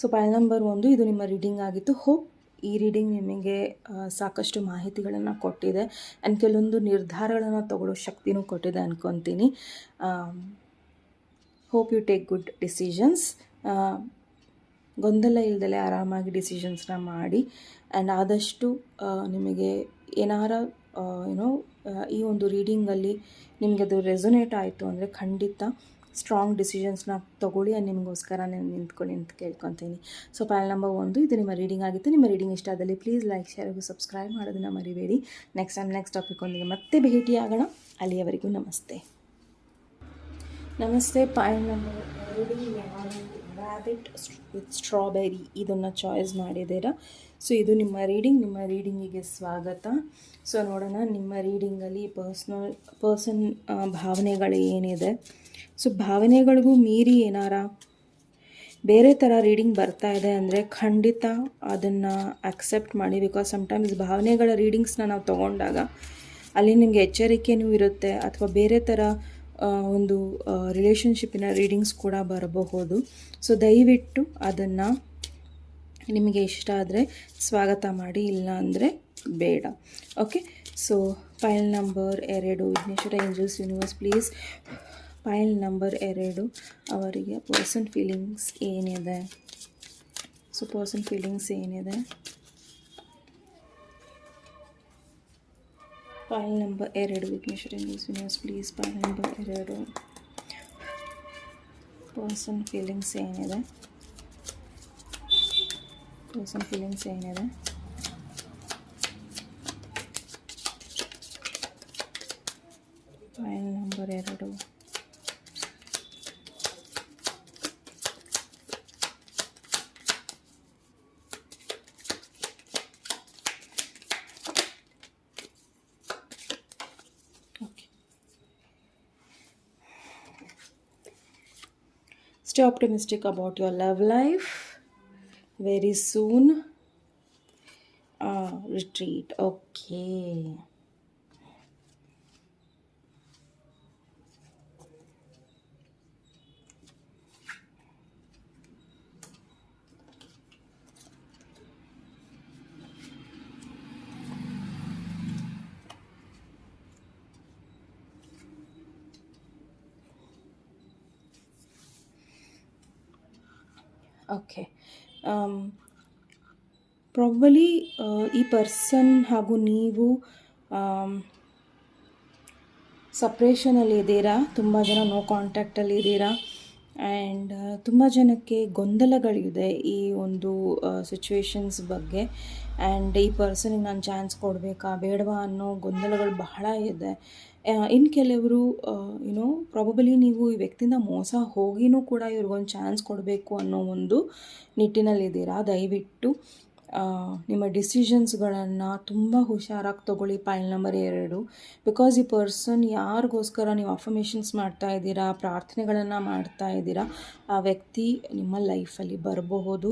ಸೊ ಫೈಲ್ ನಂಬರ್ 1 ಇದು ನಿಮ್ಮ ರೀಡಿಂಗ್ ಆಗಿತ್ತು. ಹೋಪ್ ಈ ರೀಡಿಂಗ್ ನಿಮಗೆ ಸಾಕಷ್ಟು ಮಾಹಿತಿಗಳನ್ನು ಕೊಟ್ಟಿದೆ ಆ್ಯಂಡ್ ಕೆಲವೊಂದು ನಿರ್ಧಾರಗಳನ್ನು ತಗೊಳ್ಳೋ ಶಕ್ತಿನೂ ಕೊಟ್ಟಿದೆ ಅಂದ್ಕೊತೀನಿ. Hope you take good decisions. ಗೊಂದಲ ಇಲ್ದಲೆ ಆರಾಮಾಗಿ ಡಿಸಿಷನ್ಸ್ನ ಮಾಡಿ. ಆ್ಯಂಡ್ ಆದಷ್ಟು ನಿಮಗೆ ಏನಾರ ಈ ಒಂದು ರೀಡಿಂಗಲ್ಲಿ ನಿಮಗೆ ಅದು ರೆಸೊನೇಟ್ ಆಯಿತು ಅಂದರೆ ಖಂಡಿತ ಸ್ಟ್ರಾಂಗ್ ಡಿಸಿಷನ್ಸ್ನ ತೊಗೊಳ್ಳಿ. ನಿಮಗೋಸ್ಕರ ನಾನು ನಿಂತ್ಕೊಳ್ಳಿ ಅಂತ ಕೇಳ್ಕೊತೀನಿ. ಸೊ ಫೈಲ್ ನಂಬರ್ 1 ಇದು ನಿಮ್ಮ ರೀಡಿಂಗ್ ಆಗಿತ್ತು. ನಿಮ್ಮ ರೀಡಿಂಗ್ ಇಷ್ಟ ಆದಲ್ಲಿ ಪ್ಲೀಸ್ ಲೈಕ್, ಶೇರ್ ಹಾಗೂ ಸಬ್ಸ್ಕ್ರೈಬ್ ಮಾಡೋದನ್ನು ಮರಿಬೇಡಿ. ನೆಕ್ಸ್ಟ್ ಟೈಮ್ ನೆಕ್ಸ್ಟ್ ಟಾಪಿಕ್ಕೊಂದಿಗೆ ಮತ್ತೆ ಭೇಟಿಯಾಗೋಣ. ಅಲ್ಲಿಯವರೆಗೂ ನಮಸ್ತೆ. File number 2 rabbit with strawberry ಇದನ್ನು ಚಾಯ್ಸ್ ಮಾಡಿದ್ದೀರಾ. ಸೊ ಇದು ನಿಮ್ಮ ರೀಡಿಂಗಿಗೆ ಸ್ವಾಗತ. ಸೊ ನೋಡೋಣ ನಿಮ್ಮ ರೀಡಿಂಗಲ್ಲಿ ಪರ್ಸನ್ ಭಾವನೆಗಳು ಏನಿದೆ. ಸೊ ಭಾವನೆಗಳಿಗೂ ಮೀರಿ ಏನಾರ ಬೇರೆ ಥರ ರೀಡಿಂಗ್ ಬರ್ತಾ ಇದೆ ಅಂದರೆ ಖಂಡಿತ ಅದನ್ನು ಅಕ್ಸೆಪ್ಟ್ ಮಾಡಿ. ಬಿಕಾಸ್ ಸಮ್ಟೈಮ್ಸ್ ಭಾವನೆಗಳ ರೀಡಿಂಗ್ಸ್ನ ನಾವು ತೊಗೊಂಡಾಗ ಅಲ್ಲಿ ನಿಮಗೆ ಎಚ್ಚರಿಕೆಯೂ ಇರುತ್ತೆ, ಅಥವಾ ಬೇರೆ ಥರ ಒಂದು ರಿಲೇಷನ್ಶಿಪ್ಪಿನ ರೀಡಿಂಗ್ಸ್ ಕೂಡ ಬರಬಹುದು. ಸೊ ದಯವಿಟ್ಟು ಅದನ್ನು ನಿಮಗೆ ಇಷ್ಟ ಆದರೆ ಸ್ವಾಗತ ಮಾಡಿ, ಇಲ್ಲ ಅಂದರೆ ಬೇಡ. Okay, so file number 2 Vighneshwara angels universe please pile number 2 ಅವರಿಗೆ ಪರ್ಸನ್ ಫೀಲಿಂಗ್ಸ್ ಏನಿದೆ. ಸೊ ಪರ್ಸನ್ ಫೀಲಿಂಗ್ಸ್ ಏನಿದೆ. File number 2 Vighneshwara angels universe please pile number 2 person feelings ಏನಿದೆ. ಪರ್ಸನ್ ಫೀಲಿಂಗ್ಸ್ ಏನಿದೆ. File number 2 okay. Stay optimistic about your love life. Very soon retreat. Okay. Okay, probably ಈ person ಹಾಗೂ ನೀವು ಸಪ್ರೇಷನಲ್ಲಿ ಇದ್ದೀರಾ. ತುಂಬ ಜನ ನೋ ಕಾಂಟ್ಯಾಕ್ಟಲ್ಲಿ ಇದ್ದೀರಾ. ಆ್ಯಂಡ್ ತುಂಬ ಜನಕ್ಕೆ ಗೊಂದಲಗಳಿದೆ ಈ ಒಂದು ಸಿಚುವೇಶನ್ಸ್ ಬಗ್ಗೆ. ಆ್ಯಂಡ್ ಈ ಪರ್ಸನಿಗೆ ನಾನು ಚಾನ್ಸ್ ಕೊಡಬೇಕಾ ಬೇಡವಾ ಅನ್ನೋ ಗೊಂದಲಗಳು ಬಹಳ ಇದೆ. ಇನ್ನು ಕೆಲವರು ಯುನೋ ಪ್ರಾಬಬಲಿ ನೀವು ಈ ವ್ಯಕ್ತಿಯಿಂದ ಮೋಸ ಹೋಗಿನೂ ಕೂಡ ಇವ್ರಿಗೊಂದು ಚಾನ್ಸ್ ಕೊಡಬೇಕು ಅನ್ನೋ ಒಂದು ನಿಟ್ಟಿನಲ್ಲಿದ್ದೀರಾ. ದಯವಿಟ್ಟು ನಿಮ್ಮ ಡಿಸಿಷನ್ಸ್ಗಳನ್ನು ತುಂಬ ಹುಷಾರಾಗಿ ತೊಗೊಳ್ಳಿ. ಪಾಯಿಂಟ್ ನಂಬರ್ 2, ಬಿಕಾಸ್ ಈ ಪರ್ಸನ್ ಯಾರಿಗೋಸ್ಕರ ನೀವು ಅಫರ್ಮೇಷನ್ಸ್ ಮಾಡ್ತಾ ಇದ್ದೀರಾ, ಪ್ರಾರ್ಥನೆಗಳನ್ನು ಮಾಡ್ತಾ ಇದ್ದೀರಾ, ಆ ವ್ಯಕ್ತಿ ನಿಮ್ಮ ಲೈಫಲ್ಲಿ ಬರಬಹುದು.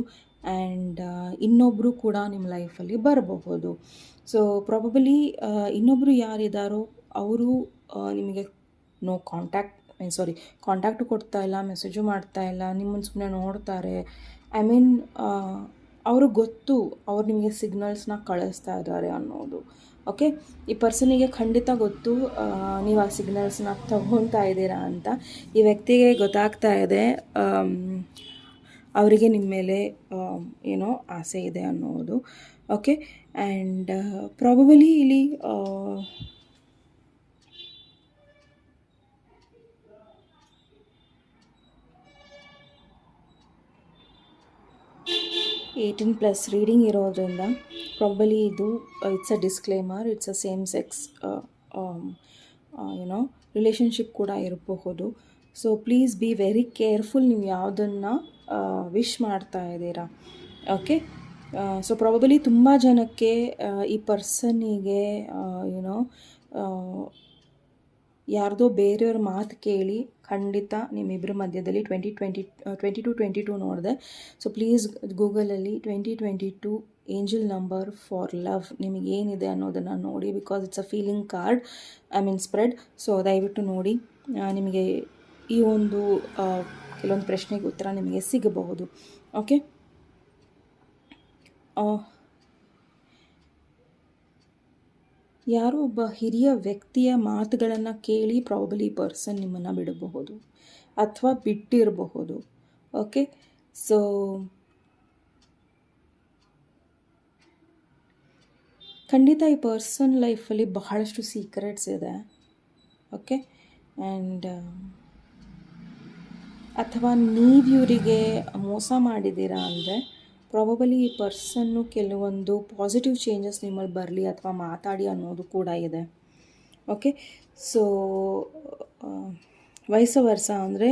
ಆ್ಯಂಡ್ ಇನ್ನೊಬ್ಬರು ಕೂಡ ನಿಮ್ಮ ಲೈಫಲ್ಲಿ ಬರಬಹುದು. ಸೊ ಪ್ರಾಬಬಲಿ ಇನ್ನೊಬ್ಬರು ಯಾರಿದ್ದಾರೋ ಅವರು ನಿಮಗೆ ನೋ ಕಾಂಟ್ಯಾಕ್ಟ್ ಕಾಂಟ್ಯಾಕ್ಟು ಕೊಡ್ತಾ ಇಲ್ಲ, ಮೆಸೇಜು ಮಾಡ್ತಾ ಇಲ್ಲ, ನಿಮ್ಮನ್ನು ಸುಮ್ಮನೆ ನೋಡ್ತಾರೆ. ಐ ಮೀನ್ ಅವ್ರಿಗೆ ಗೊತ್ತು ಅವ್ರು ನಿಮಗೆ ಸಿಗ್ನಲ್ಸ್ನ ಕಳಿಸ್ತಾ ಇದ್ದಾರೆ ಅನ್ನೋದು. ಓಕೆ, ಈ ಪರ್ಸನಿಗೆ ಖಂಡಿತ ಗೊತ್ತು ನೀವು ಆ ಸಿಗ್ನಲ್ಸ್ನ ತಗೊತಾ ಇದ್ದೀರಾ ಅಂತ. ಈ ವ್ಯಕ್ತಿಗೆ ಗೊತ್ತಾಗ್ತಾ ಇದೆ ಅವರಿಗೆ ನಿಮ್ಮ ಮೇಲೆ ಏನೋ ಆಸೆ ಇದೆ ಅನ್ನೋದು. ಓಕೆ, ಆ್ಯಂಡ್ ಪ್ರಾಬಬಲಿ ಇಲ್ಲಿ ಏಯ್ಟೀನ್ ಪ್ಲಸ್ ರೀಡಿಂಗ್ ಇರೋದ್ರಿಂದ ಪ್ರಾಬಲಿ ಇದು it's a disclaimer, it's a same sex YONO relationship ಕೂಡ ಇರಬಹುದು. So please be very careful ನೀವು ಯಾವುದನ್ನು ವಿಶ್ ಮಾಡ್ತಾ ಇದ್ದೀರಾ. ಓಕೆ, ಸೊ ಪ್ರಾಬಬಲಿ ತುಂಬ ಜನಕ್ಕೆ ಈ ಪರ್ಸನ್ನಿಗೆ ಯುನೋ ಯಾರ್ದೋ ಬೇರೆಯವ್ರ ಮಾತು ಕೇಳಿ ಖಂಡಿತ ನಿಮ್ಮಿಬ್ಬರ ಮಧ್ಯದಲ್ಲಿ 2022 ನೋಡಿದೆ. ಸೊ ಪ್ಲೀಸ್ ಗೂಗಲಲ್ಲಿ 2022 ಏಂಜಲ್ ನಂಬರ್ ಫಾರ್ ಲವ್ ನಿಮಗೇನಿದೆ ಅನ್ನೋದನ್ನು ನೋಡಿ. Because it's a feeling card, I mean spread. So ದಯವಿಟ್ಟು ನೋಡಿ, ನಿಮಗೆ ಈ ಒಂದು ಕೆಲವೊಂದು ಪ್ರಶ್ನೆಗೆ ಉತ್ತರ ನಿಮಗೆ ಸಿಗಬಹುದು. ಓಕೆ, ಯಾರೋ ಒಬ್ಬ ಹಿರಿಯ ವ್ಯಕ್ತಿಯ ಮಾತುಗಳನ್ನು ಕೇಳಿ ಪ್ರಾಬಬಲಿ ಪರ್ಸನ್ ನಿಮ್ಮನ್ನು ಬಿಡಬಹುದು ಅಥವಾ ಬಿಟ್ಟಿರಬಹುದು. ಓಕೆ, ಸೊ ಖಂಡಿತ ಈ ಪರ್ಸನ್ ಲೈಫಲ್ಲಿ ಬಹಳಷ್ಟು ಸೀಕ್ರೆಟ್ಸ್ ಇದೆ. ಓಕೆ, ಆ್ಯಂಡ್ ಅಥವಾ ನೀವು ಇವರಿಗೆ ಮೋಸ ಮಾಡಿದ್ದೀರಾ ಅಂದರೆ ಪ್ರಾಬಬಲಿ ಈ ಪರ್ಸನ್ನು ಕೆಲವೊಂದು ಪಾಸಿಟಿವ್ ಚೇಂಜಸ್ ನಿಮ್ಮಲ್ಲಿ ಬರಲಿ ಅಥವಾ ಮಾತಾಡಿ ಅನ್ನೋದು ಕೂಡ ಇದೆ. ಓಕೆ, ಸೊ ವೈಸ ವರ್ಸ ಅಂದರೆ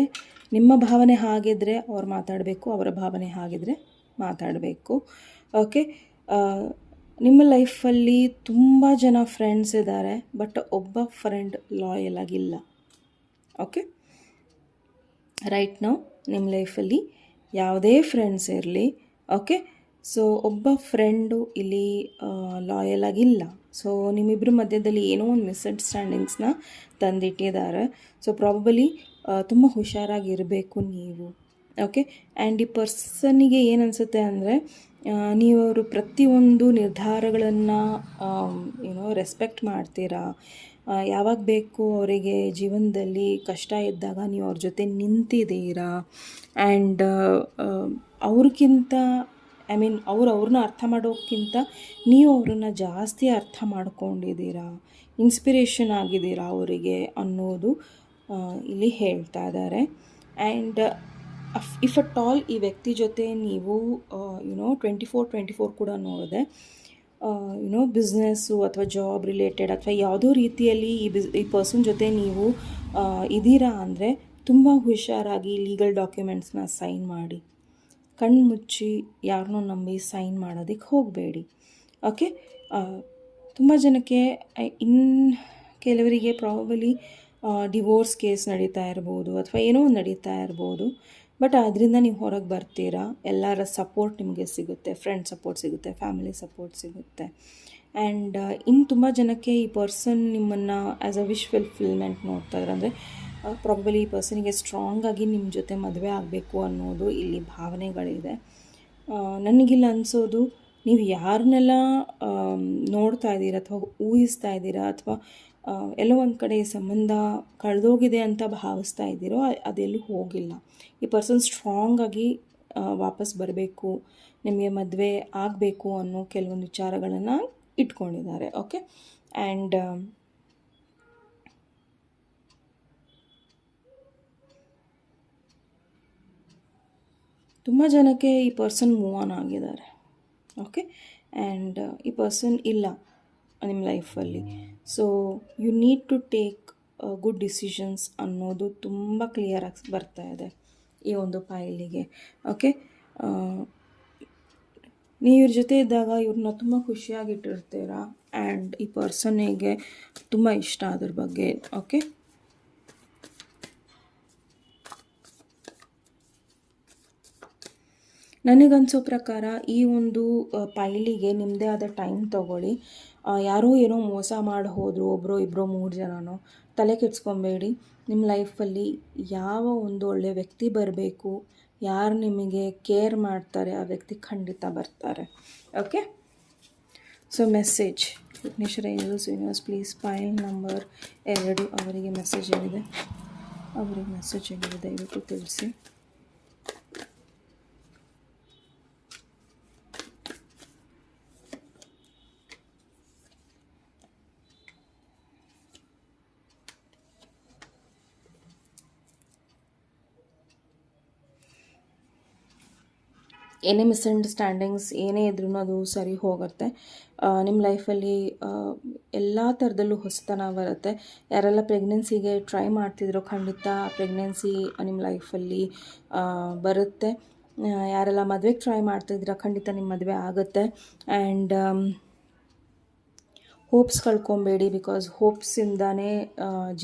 ನಿಮ್ಮ ಭಾವನೆ ಹಾಗಿದ್ದರೆ ಅವ್ರು ಮಾತಾಡಬೇಕು, ಅವರ ಭಾವನೆ ಹಾಗಿದ್ದರೆ ಮಾತಾಡಬೇಕು. ಓಕೆ, ನಿಮ್ಮ ಲೈಫಲ್ಲಿ ತುಂಬ ಜನ ಫ್ರೆಂಡ್ಸ್ ಇದ್ದಾರೆ, ಬಟ್ ಒಬ್ಬ ಫ್ರೆಂಡ್ ಲಾಯಲ್ ಆಗಿಲ್ಲ. ಓಕೆ, ರೈಟ್ ನೌ ನಿಮ್ಮ ಲೈಫಲ್ಲಿ ಯಾವುದೇ ಫ್ರೆಂಡ್ಸ್ ಇರಲಿ, ಓಕೆ, ಸೊ ಒಬ್ಬ ಫ್ರೆಂಡು ಇಲ್ಲಿ ಲಾಯಲ್ ಆಗಿಲ್ಲ. ಸೊ ನಿಮ್ಮಿಬ್ಬರ ಮಧ್ಯದಲ್ಲಿ ಏನೋ ಒಂದು ಮಿಸ್ಅಂಡರ್ಸ್ಟ್ಯಾಂಡಿಂಗ್ಸ್ನ ತಂದಿಟ್ಟಿದ್ದಾರೆ. ಸೊ ಪ್ರಾಬಬಲಿ ತುಂಬ ಹುಷಾರಾಗಿರಬೇಕು ನೀವು. ಓಕೆ, ಆ್ಯಂಡ್ ಈ ಪರ್ಸನ್ನಿಗೆ ಏನು ಅನಿಸುತ್ತೆ ಅಂದರೆ ನೀವು ಅವರು ಪ್ರತಿಯೊಂದು ನಿರ್ಧಾರಗಳನ್ನು ಏನೋ ರೆಸ್ಪೆಕ್ಟ್ ಮಾಡ್ತೀರಾ. ಯಾವಾಗ ಬೇಕು ಅವರಿಗೆ ಜೀವನದಲ್ಲಿ ಕಷ್ಟ ಇದ್ದಾಗ ನೀವು ಅವ್ರ ಜೊತೆ ನಿಂತಿದ್ದೀರಾ. ಆ್ಯಂಡ್ ಅವ್ರಿಗಿಂತ ಐ ಮೀನ್ ಅವ್ರನ್ನ ಅರ್ಥ ಮಾಡೋಕ್ಕಿಂತ ನೀವು ಅವ್ರನ್ನ ಜಾಸ್ತಿ ಅರ್ಥ ಮಾಡ್ಕೊಂಡಿದ್ದೀರಾ, ಇನ್ಸ್ಪಿರೇಷನ್ ಆಗಿದ್ದೀರಾ ಅವರಿಗೆ ಅನ್ನೋದು ಇಲ್ಲಿ ಹೇಳ್ತಾ ಇದ್ದಾರೆ. ಆ್ಯಂಡ್ ಇಫ್ ಅಟ್ ಆಲ್ ಈ ವ್ಯಕ್ತಿ ಜೊತೆ ನೀವು ಯುನೋ 24 ಕೂಡ ನೋಡಿದೆ, ಯುನೋ ಬಿಸ್ನೆಸ್ಸು ಅಥವಾ ಜಾಬ್ ರಿಲೇಟೆಡ್ ಅಥವಾ ಯಾವುದೋ ರೀತಿಯಲ್ಲಿ ಈ ಪರ್ಸನ್ ಜೊತೆ ನೀವು ಇದ್ದೀರಾ ಅಂದರೆ ತುಂಬ ಹುಷಾರಾಗಿ ಲೀಗಲ್ ಡಾಕ್ಯುಮೆಂಟ್ಸ್ನ ಸೈನ್ ಮಾಡಿ. ಕಣ್ಣು ಮುಚ್ಚಿ ಯಾರನ್ನೋ ನಂಬಿ ಸೈನ್ ಮಾಡೋದಕ್ಕೆ ಹೋಗಬೇಡಿ. ಓಕೆ, ತುಂಬ ಜನಕ್ಕೆ ಕೆಲವರಿಗೆ ಪ್ರಾಬಬಲಿ ಡಿವೋರ್ಸ್ ಕೇಸ್ ನಡೀತಾ ಇರ್ಬೋದು ಅಥವಾ ಏನೋ ನಡೀತಾ ಇರ್ಬೋದು. ಬಟ್ ಅದರಿಂದ ನೀವು ಹೊರಗೆ ಬರ್ತೀರಾ, ಎಲ್ಲರ ಸಪೋರ್ಟ್ ನಿಮಗೆ ಸಿಗುತ್ತೆ, ಫ್ರೆಂಡ್ ಸಪೋರ್ಟ್ ಸಿಗುತ್ತೆ, ಫ್ಯಾಮಿಲಿ ಸಪೋರ್ಟ್ ಸಿಗುತ್ತೆ. ಆ್ಯಂಡ್ ಇನ್ನು ತುಂಬ ಜನಕ್ಕೆ ಈ ಪರ್ಸನ್ ನಿಮ್ಮನ್ನು ಆ್ಯಸ್ ಅ ವಿಶ್ ಫುಲ್ಫಿಲ್ಮೆಂಟ್ ನೋಡ್ತಾ ಇದ್ದಾರೆ. ಅಂದರೆ ಪ್ರಾಬಲಿ ಈ ಪರ್ಸನಿಗೆ ಸ್ಟ್ರಾಂಗಾಗಿ ನಿಮ್ಮ ಜೊತೆ ಮದುವೆ ಆಗಬೇಕು ಅನ್ನೋದು ಇಲ್ಲಿ ಭಾವನೆಗಳಿದೆ. ನನಗಿಲ್ಲ ಅನಿಸೋದು, ನೀವು ಯಾರನ್ನೆಲ್ಲ ನೋಡ್ತಾ ಇದ್ದೀರಾ ಅಥವಾ ಊಹಿಸ್ತಾ ಇದ್ದೀರಾ ಅಥವಾ ಎಲ್ಲೋ ಒಂದು ಕಡೆ ಸಂಬಂಧ ಕಳೆದೋಗಿದೆ ಅಂತ ಭಾವಿಸ್ತಾ ಇದ್ದೀರೋ ಅದೆಲ್ಲೂ ಹೋಗಿಲ್ಲ. ಈ ಪರ್ಸನ್ ಸ್ಟ್ರಾಂಗಾಗಿ ವಾಪಸ್ ಬರಬೇಕು, ನಿಮಗೆ ಮದುವೆ ಆಗಬೇಕು ಅನ್ನೋ ಕೆಲವೊಂದು ವಿಚಾರಗಳನ್ನು ಇಟ್ಕೊಂಡಿದ್ದಾರೆ. ಓಕೆ, ಆ್ಯಂಡ್ ತುಂಬ ಜನಕ್ಕೆ ಈ ಪರ್ಸನ್ ಮೂವ್ ಆನ್ ಆಗಿದ್ದಾರೆ. ಓಕೆ, ಆ್ಯಂಡ್ ಈ ಪರ್ಸನ್ ಇಲ್ಲ ನಿಮ್ಮ ಲೈಫಲ್ಲಿ. So you need to take good decisions ಅನ್ನೋದು ತುಂಬ ಕ್ಲಿಯರಾಗಿ ಬರ್ತಾ ಇದೆ ಈ ಒಂದು ಫೈಲಿಗೆ. ಓಕೆ, ನೀವು ಇವ್ರ ಜೊತೆ ಇದ್ದಾಗ ಇವ್ರನ್ನ ತುಂಬ ಖುಷಿಯಾಗಿಟ್ಟಿರ್ತೀರ ಆ್ಯಂಡ್ ಈ ಪರ್ಸನ್ನಿಗೆ ತುಂಬ ಇಷ್ಟ ಅದ್ರ ಬಗ್ಗೆ. ಓಕೆ, ನನಗನ್ಸೋ ಪ್ರಕಾರ ಈ ಒಂದು ಫೈಲಿಗೆ ನಿಮ್ಮದೇ ಆದ ಟೈಮ್ ತೊಗೊಳ್ಳಿ. ಯಾರೋ ಏನೋ ಮೋಸ ಮಾಡಿ ಹೋದರು, ಒಬ್ಬರು ಇಬ್ಬರು 3 ಜನನೋ, ತಲೆ ಕೆಡ್ಸ್ಕೊಬೇಡಿ. ನಿಮ್ಮ ಲೈಫಲ್ಲಿ ಯಾವ ಒಂದು ಒಳ್ಳೆಯ ವ್ಯಕ್ತಿ ಬರಬೇಕು, ಯಾರು ನಿಮಗೆ ಕೇರ್ ಮಾಡ್ತಾರೆ, ಆ ವ್ಯಕ್ತಿ ಖಂಡಿತ ಬರ್ತಾರೆ. Okay, so message Vighneshwara angels universe please pile number 2 ಅವರಿಗೆ ಮೆಸೇಜ್ ಏನಿದೆ, ದಯವಿಟ್ಟು ತಿಳಿಸಿ. ಏನೇ ಮಿಸ್ಅಂಡರ್ಸ್ಟ್ಯಾಂಡಿಂಗ್ಸ್ ಏನೇ ಇದ್ರೂ ಅದು ಸರಿ ಹೋಗುತ್ತೆ. ನಿಮ್ಮ ಲೈಫಲ್ಲಿ ಎಲ್ಲ ಥರದಲ್ಲೂ ಹೊಸತನ ಬರುತ್ತೆ. ಯಾರೆಲ್ಲ ಪ್ರೆಗ್ನೆನ್ಸಿಗೆ ಟ್ರೈ ಮಾಡ್ತಿದ್ರೋ ಖಂಡಿತ ಪ್ರೆಗ್ನೆನ್ಸಿ ನಿಮ್ಮ ಲೈಫಲ್ಲಿ ಬರುತ್ತೆ. ಯಾರೆಲ್ಲ ಮದುವೆಗೆ ಟ್ರೈ ಮಾಡ್ತಿದ್ದೀರಾ ಖಂಡಿತ ನಿಮ್ಮ ಮದುವೆ ಆಗುತ್ತೆ. ಆ್ಯಂಡ್ ಹೋಪ್ಸ್ ಕಳ್ಕೊಬೇಡಿ, ಬಿಕಾಸ್ ಹೋಪ್ಸಿಂದನೇ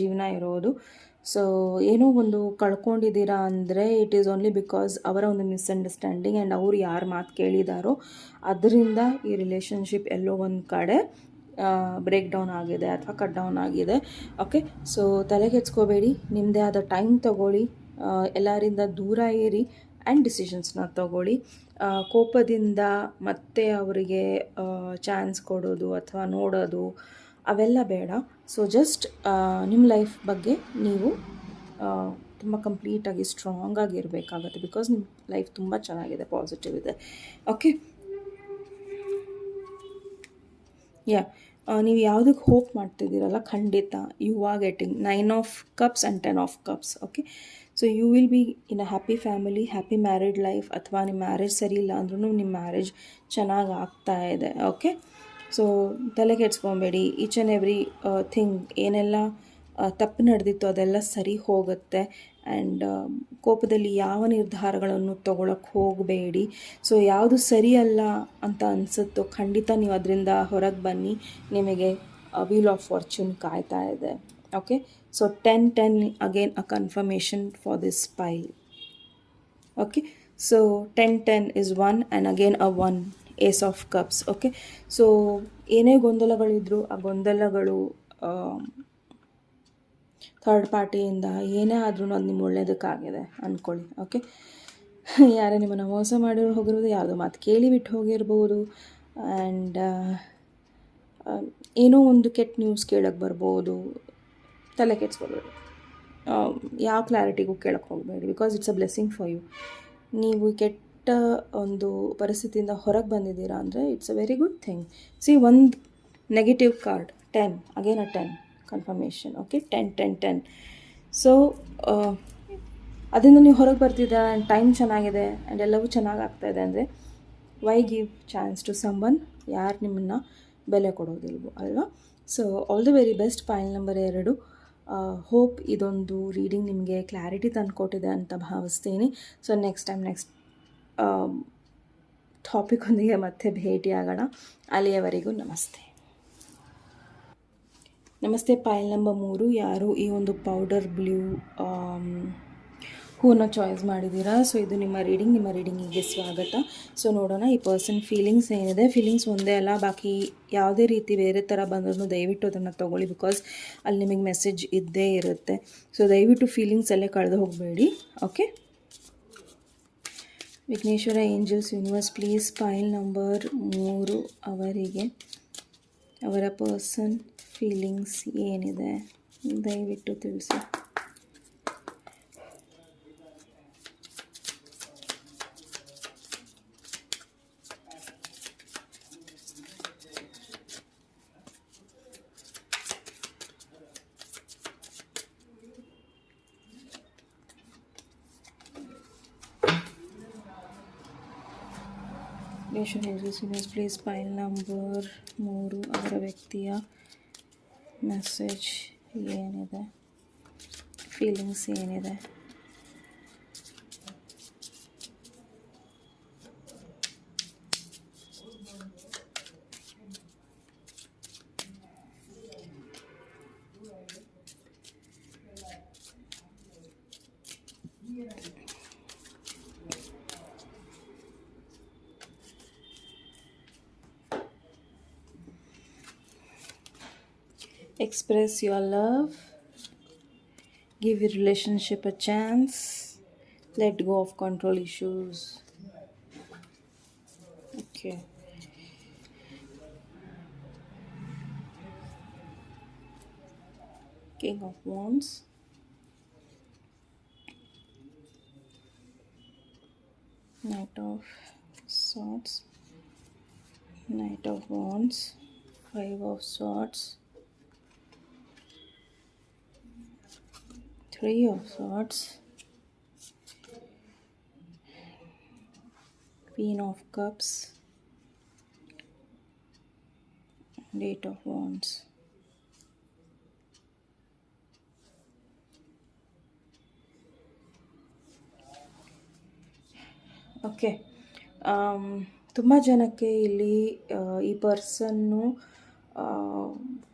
ಜೀವನ ಇರೋದು. ಸೊ ಏನೋ ಒಂದು ಕಳ್ಕೊಂಡಿದ್ದೀರಾ ಅಂದರೆ ಇಟ್ ಈಸ್ ಓನ್ಲಿ ಬಿಕಾಸ್ ಅವರ ಒಂದು ಮಿಸ್ಅಂಡರ್ಸ್ಟ್ಯಾಂಡಿಂಗ್ ಆ್ಯಂಡ್ ಅವ್ರು ಯಾರು ಮಾತು ಕೇಳಿದಾರೋ ಅದರಿಂದ ಈ ರಿಲೇಷನ್ಶಿಪ್ ಎಲ್ಲೋ ಒಂದು ಕಡೆ ಬ್ರೇಕ್ ಡೌನ್ ಆಗಿದೆ ಅಥವಾ ಕಟ್ ಡೌನ್ ಆಗಿದೆ. ಓಕೆ, ಸೊ ತಲೆಗೆಡ್ಸ್ಕೋಬೇಡಿ, ನಿಮ್ಮದೇ ಆದ ಟೈಮ್ ತೊಗೊಳ್ಳಿ, ಎಲ್ಲರಿಂದ ದೂರ ಇರಿ ಆ್ಯಂಡ್ ಡಿಸಿಷನ್ಸ್ನ ತೊಗೊಳ್ಳಿ. ಕೋಪದಿಂದ ಮತ್ತೆ ಅವರಿಗೆ ಚಾನ್ಸ್ ಕೊಡೋದು ಅಥವಾ ನೋಡೋದು ಅವೆಲ್ಲ ಬೇಡ. ಸೊ ಜಸ್ಟ್ ನಿಮ್ಮ ಲೈಫ್ ಬಗ್ಗೆ ನೀವು ತುಂಬ ಕಂಪ್ಲೀಟಾಗಿ ಸ್ಟ್ರಾಂಗಾಗಿ ಇರಬೇಕಾಗತ್ತೆ, ಬಿಕಾಸ್ ನಿಮ್ಮ ಲೈಫ್ ತುಂಬ ಚೆನ್ನಾಗಿದೆ, ಪಾಸಿಟಿವ್ ಇದೆ. ಓಕೆ, ನೀವು ಯಾವುದಕ್ಕೆ ಹೋಪ್ ಮಾಡ್ತಿದ್ದೀರಲ್ಲ ಖಂಡಿತ you are getting 9 of cups and 10 of cups. Okay, so you will be in a happy family, happy married life. ಅಥವಾ ನಿಮ್ಮ ಮ್ಯಾರೇಜ್ ಸರಿ ಇಲ್ಲ ಅಂದ್ರೂ ನಿಮ್ಮ ಮ್ಯಾರೇಜ್ ಚೆನ್ನಾಗಿ ಆಗ್ತಾ ಇದೆ. ಓಕೆ, ಸೊ ತಲೆ ಕೆಡ್ಸ್ಕೊಬೇಡಿ. ಈಚ್ ಆ್ಯಂಡ್ ಎವ್ರಿ ಥಿಂಗ್ ಏನೆಲ್ಲ ತಪ್ಪು ನಡೆದಿತ್ತು ಅದೆಲ್ಲ ಸರಿ ಹೋಗುತ್ತೆ. ಆ್ಯಂಡ್ ಕೋಪದಲ್ಲಿ ಯಾವ ನಿರ್ಧಾರಗಳನ್ನು ತೊಗೊಳಕ್ಕೆ ಹೋಗಬೇಡಿ. ಸೊ ಯಾವುದು ಸರಿಯಲ್ಲ ಅಂತ ಅನಿಸುತ್ತೋ ಖಂಡಿತ ನೀವು ಅದರಿಂದ ಹೊರಗೆ ಬನ್ನಿ, ನಿಮಗೆ ವೀಲ್ ಆಫ್ ಫಾರ್ಚೂನ್ ಕಾಯ್ತಾ ಇದೆ. Okay, so 10-10 again a confirmation for this pile. Okay, so 10-10 is 1 and again a 1, ace of cups. Okay, so ಏನೇ ಗೊಂದಲಗಳಿದ್ರು ಆ ಗೊಂದಲಗಳು ಥರ್ಡ್ ಪಾರ್ಟಿಯಿಂದ ಏನೇ ಆದ್ರೂ ಅದು ನಿಮ್ಮ ಒಳ್ಳೆಯದಕ್ಕಾಗಿದೆ ಅಂದ್ಕೊಳ್ಳಿ. ಓಕೆ, ಯಾರೇ ನಿಮ್ಮನ್ನು ಮೋಸ ಮಾಡಿರೋ ಹೋಗಿರ್ಬೋದು, ಯಾವುದೋ ಮಾತು ಕೇಳಿ ಬಿಟ್ಟು ಹೋಗಿರ್ಬೋದು, ಆ್ಯಂಡ್ ಏನೋ ಒಂದು ಕೆಟ್ಟ ನ್ಯೂಸ್ ಕೇಳಕ್ಕೆ ಬರ್ಬೋದು. ತಲೆ ಕೆಡ್ಸ್ಕೊಬೇಡಿ, ಯಾವ ಕ್ಲಾರಿಟಿಗೂ ಕೇಳಕ್ಕೆ ಹೋಗಬೇಡಿ, because it's a blessing for you. ನೀವು ಕೆಟ್ಟ ಒಂದು ಪರಿಸ್ಥಿತಿಯಿಂದ ಹೊರಗೆ ಬಂದಿದ್ದೀರಾ ಅಂದರೆ it's a very good thing. See, ಒಂದು negative card 10, again a 10 confirmation. Okay, 10-10-10. So ಅದರಿಂದ ನೀವು ಹೊರಗೆ ಬರ್ತಿದ್ದೀರಾ ಆ್ಯಂಡ್ ಟೈಮ್ ಚೆನ್ನಾಗಿದೆ ಆ್ಯಂಡ್ ಎಲ್ಲವೂ ಚೆನ್ನಾಗಿ ಆಗ್ತಾಯಿದೆ ಅಂದರೆ why give chance to someone ಯಾರು ನಿಮ್ಮನ್ನು ಬೆಲೆ ಕೊಡೋದಿಲ್ವೋ ಅಲ್ವಾ. So all the very best. Pile number 2. Hope ಇದೊಂದು ರೀಡಿಂಗ್ ನಿಮಗೆ ಕ್ಲಾರಿಟಿ ತಂದುಕೊಟ್ಟಿದೆ ಅಂತ ಭಾವಿಸ್ತೀನಿ. ಸೊ ನೆಕ್ಸ್ಟ್ ಟಾಪಿಕೊಂದಿಗೆ ಮತ್ತೆ ಭೇಟಿಯಾಗೋಣ. ಅಲ್ಲಿಯವರೆಗೂ ನಮಸ್ತೆ. File number 3. ಯಾರು ಈ ಒಂದು ಪೌಡರ್ ಬ್ಲೂ ಹೂನ ಚಾಯ್ಸ್ ಮಾಡಿದ್ದೀರಾ. ಸೊ ಇದು ನಿಮ್ಮ ರೀಡಿಂಗಿಗೆ ಸ್ವಾಗತ. ಸೊ ನೋಡೋಣ ಈ ಪರ್ಸನ್ ಫೀಲಿಂಗ್ಸ್ ಏನಿದೆ. ಫೀಲಿಂಗ್ಸ್ ಒಂದೇ ಅಲ್ಲ, ಬಾಕಿ ಯಾವುದೇ ರೀತಿ ಬೇರೆ ಥರ ಬಂದ್ರೂ ದಯವಿಟ್ಟು ಅದನ್ನು ತೊಗೊಳ್ಳಿ, ಬಿಕಾಸ್ ಅಲ್ಲಿ ನಿಮಗೆ ಮೆಸೇಜ್ ಇದ್ದೇ ಇರುತ್ತೆ. ಸೊ ದಯವಿಟ್ಟು ಫೀಲಿಂಗ್ಸಲ್ಲೇ ಕಳೆದು ಹೋಗಬೇಡಿ. Okay, Vighneshwara angels universe please pile number 3 ಅವರಿಗೆ ಅವರ ಪರ್ಸನ್ ಫೀಲಿಂಗ್ಸ್ ಏನಿದೆ ದಯವಿಟ್ಟು ತಿಳಿಸಿ. ಪ್ಲೀಸ್ ಫೈಲ್ ನಂಬರ್ 3 ಅವರ ವ್ಯಕ್ತಿಯ ಮೆಸೇಜ್ ಏನಿದೆ, ಫೀಲಿಂಗ್ಸ್ ಏನಿದೆ. Express your love, give your relationship a chance, let go of control issues. Okay, King of Wands, Knight of Swords, Knight of Wands, 5 of Swords, 3 of Swords, Queen of Cups, and 8 of Wands. Okay, ತುಂಬ ಜನಕ್ಕೆ ಇಲ್ಲಿ ಈ ಪರ್ಸನ್ನು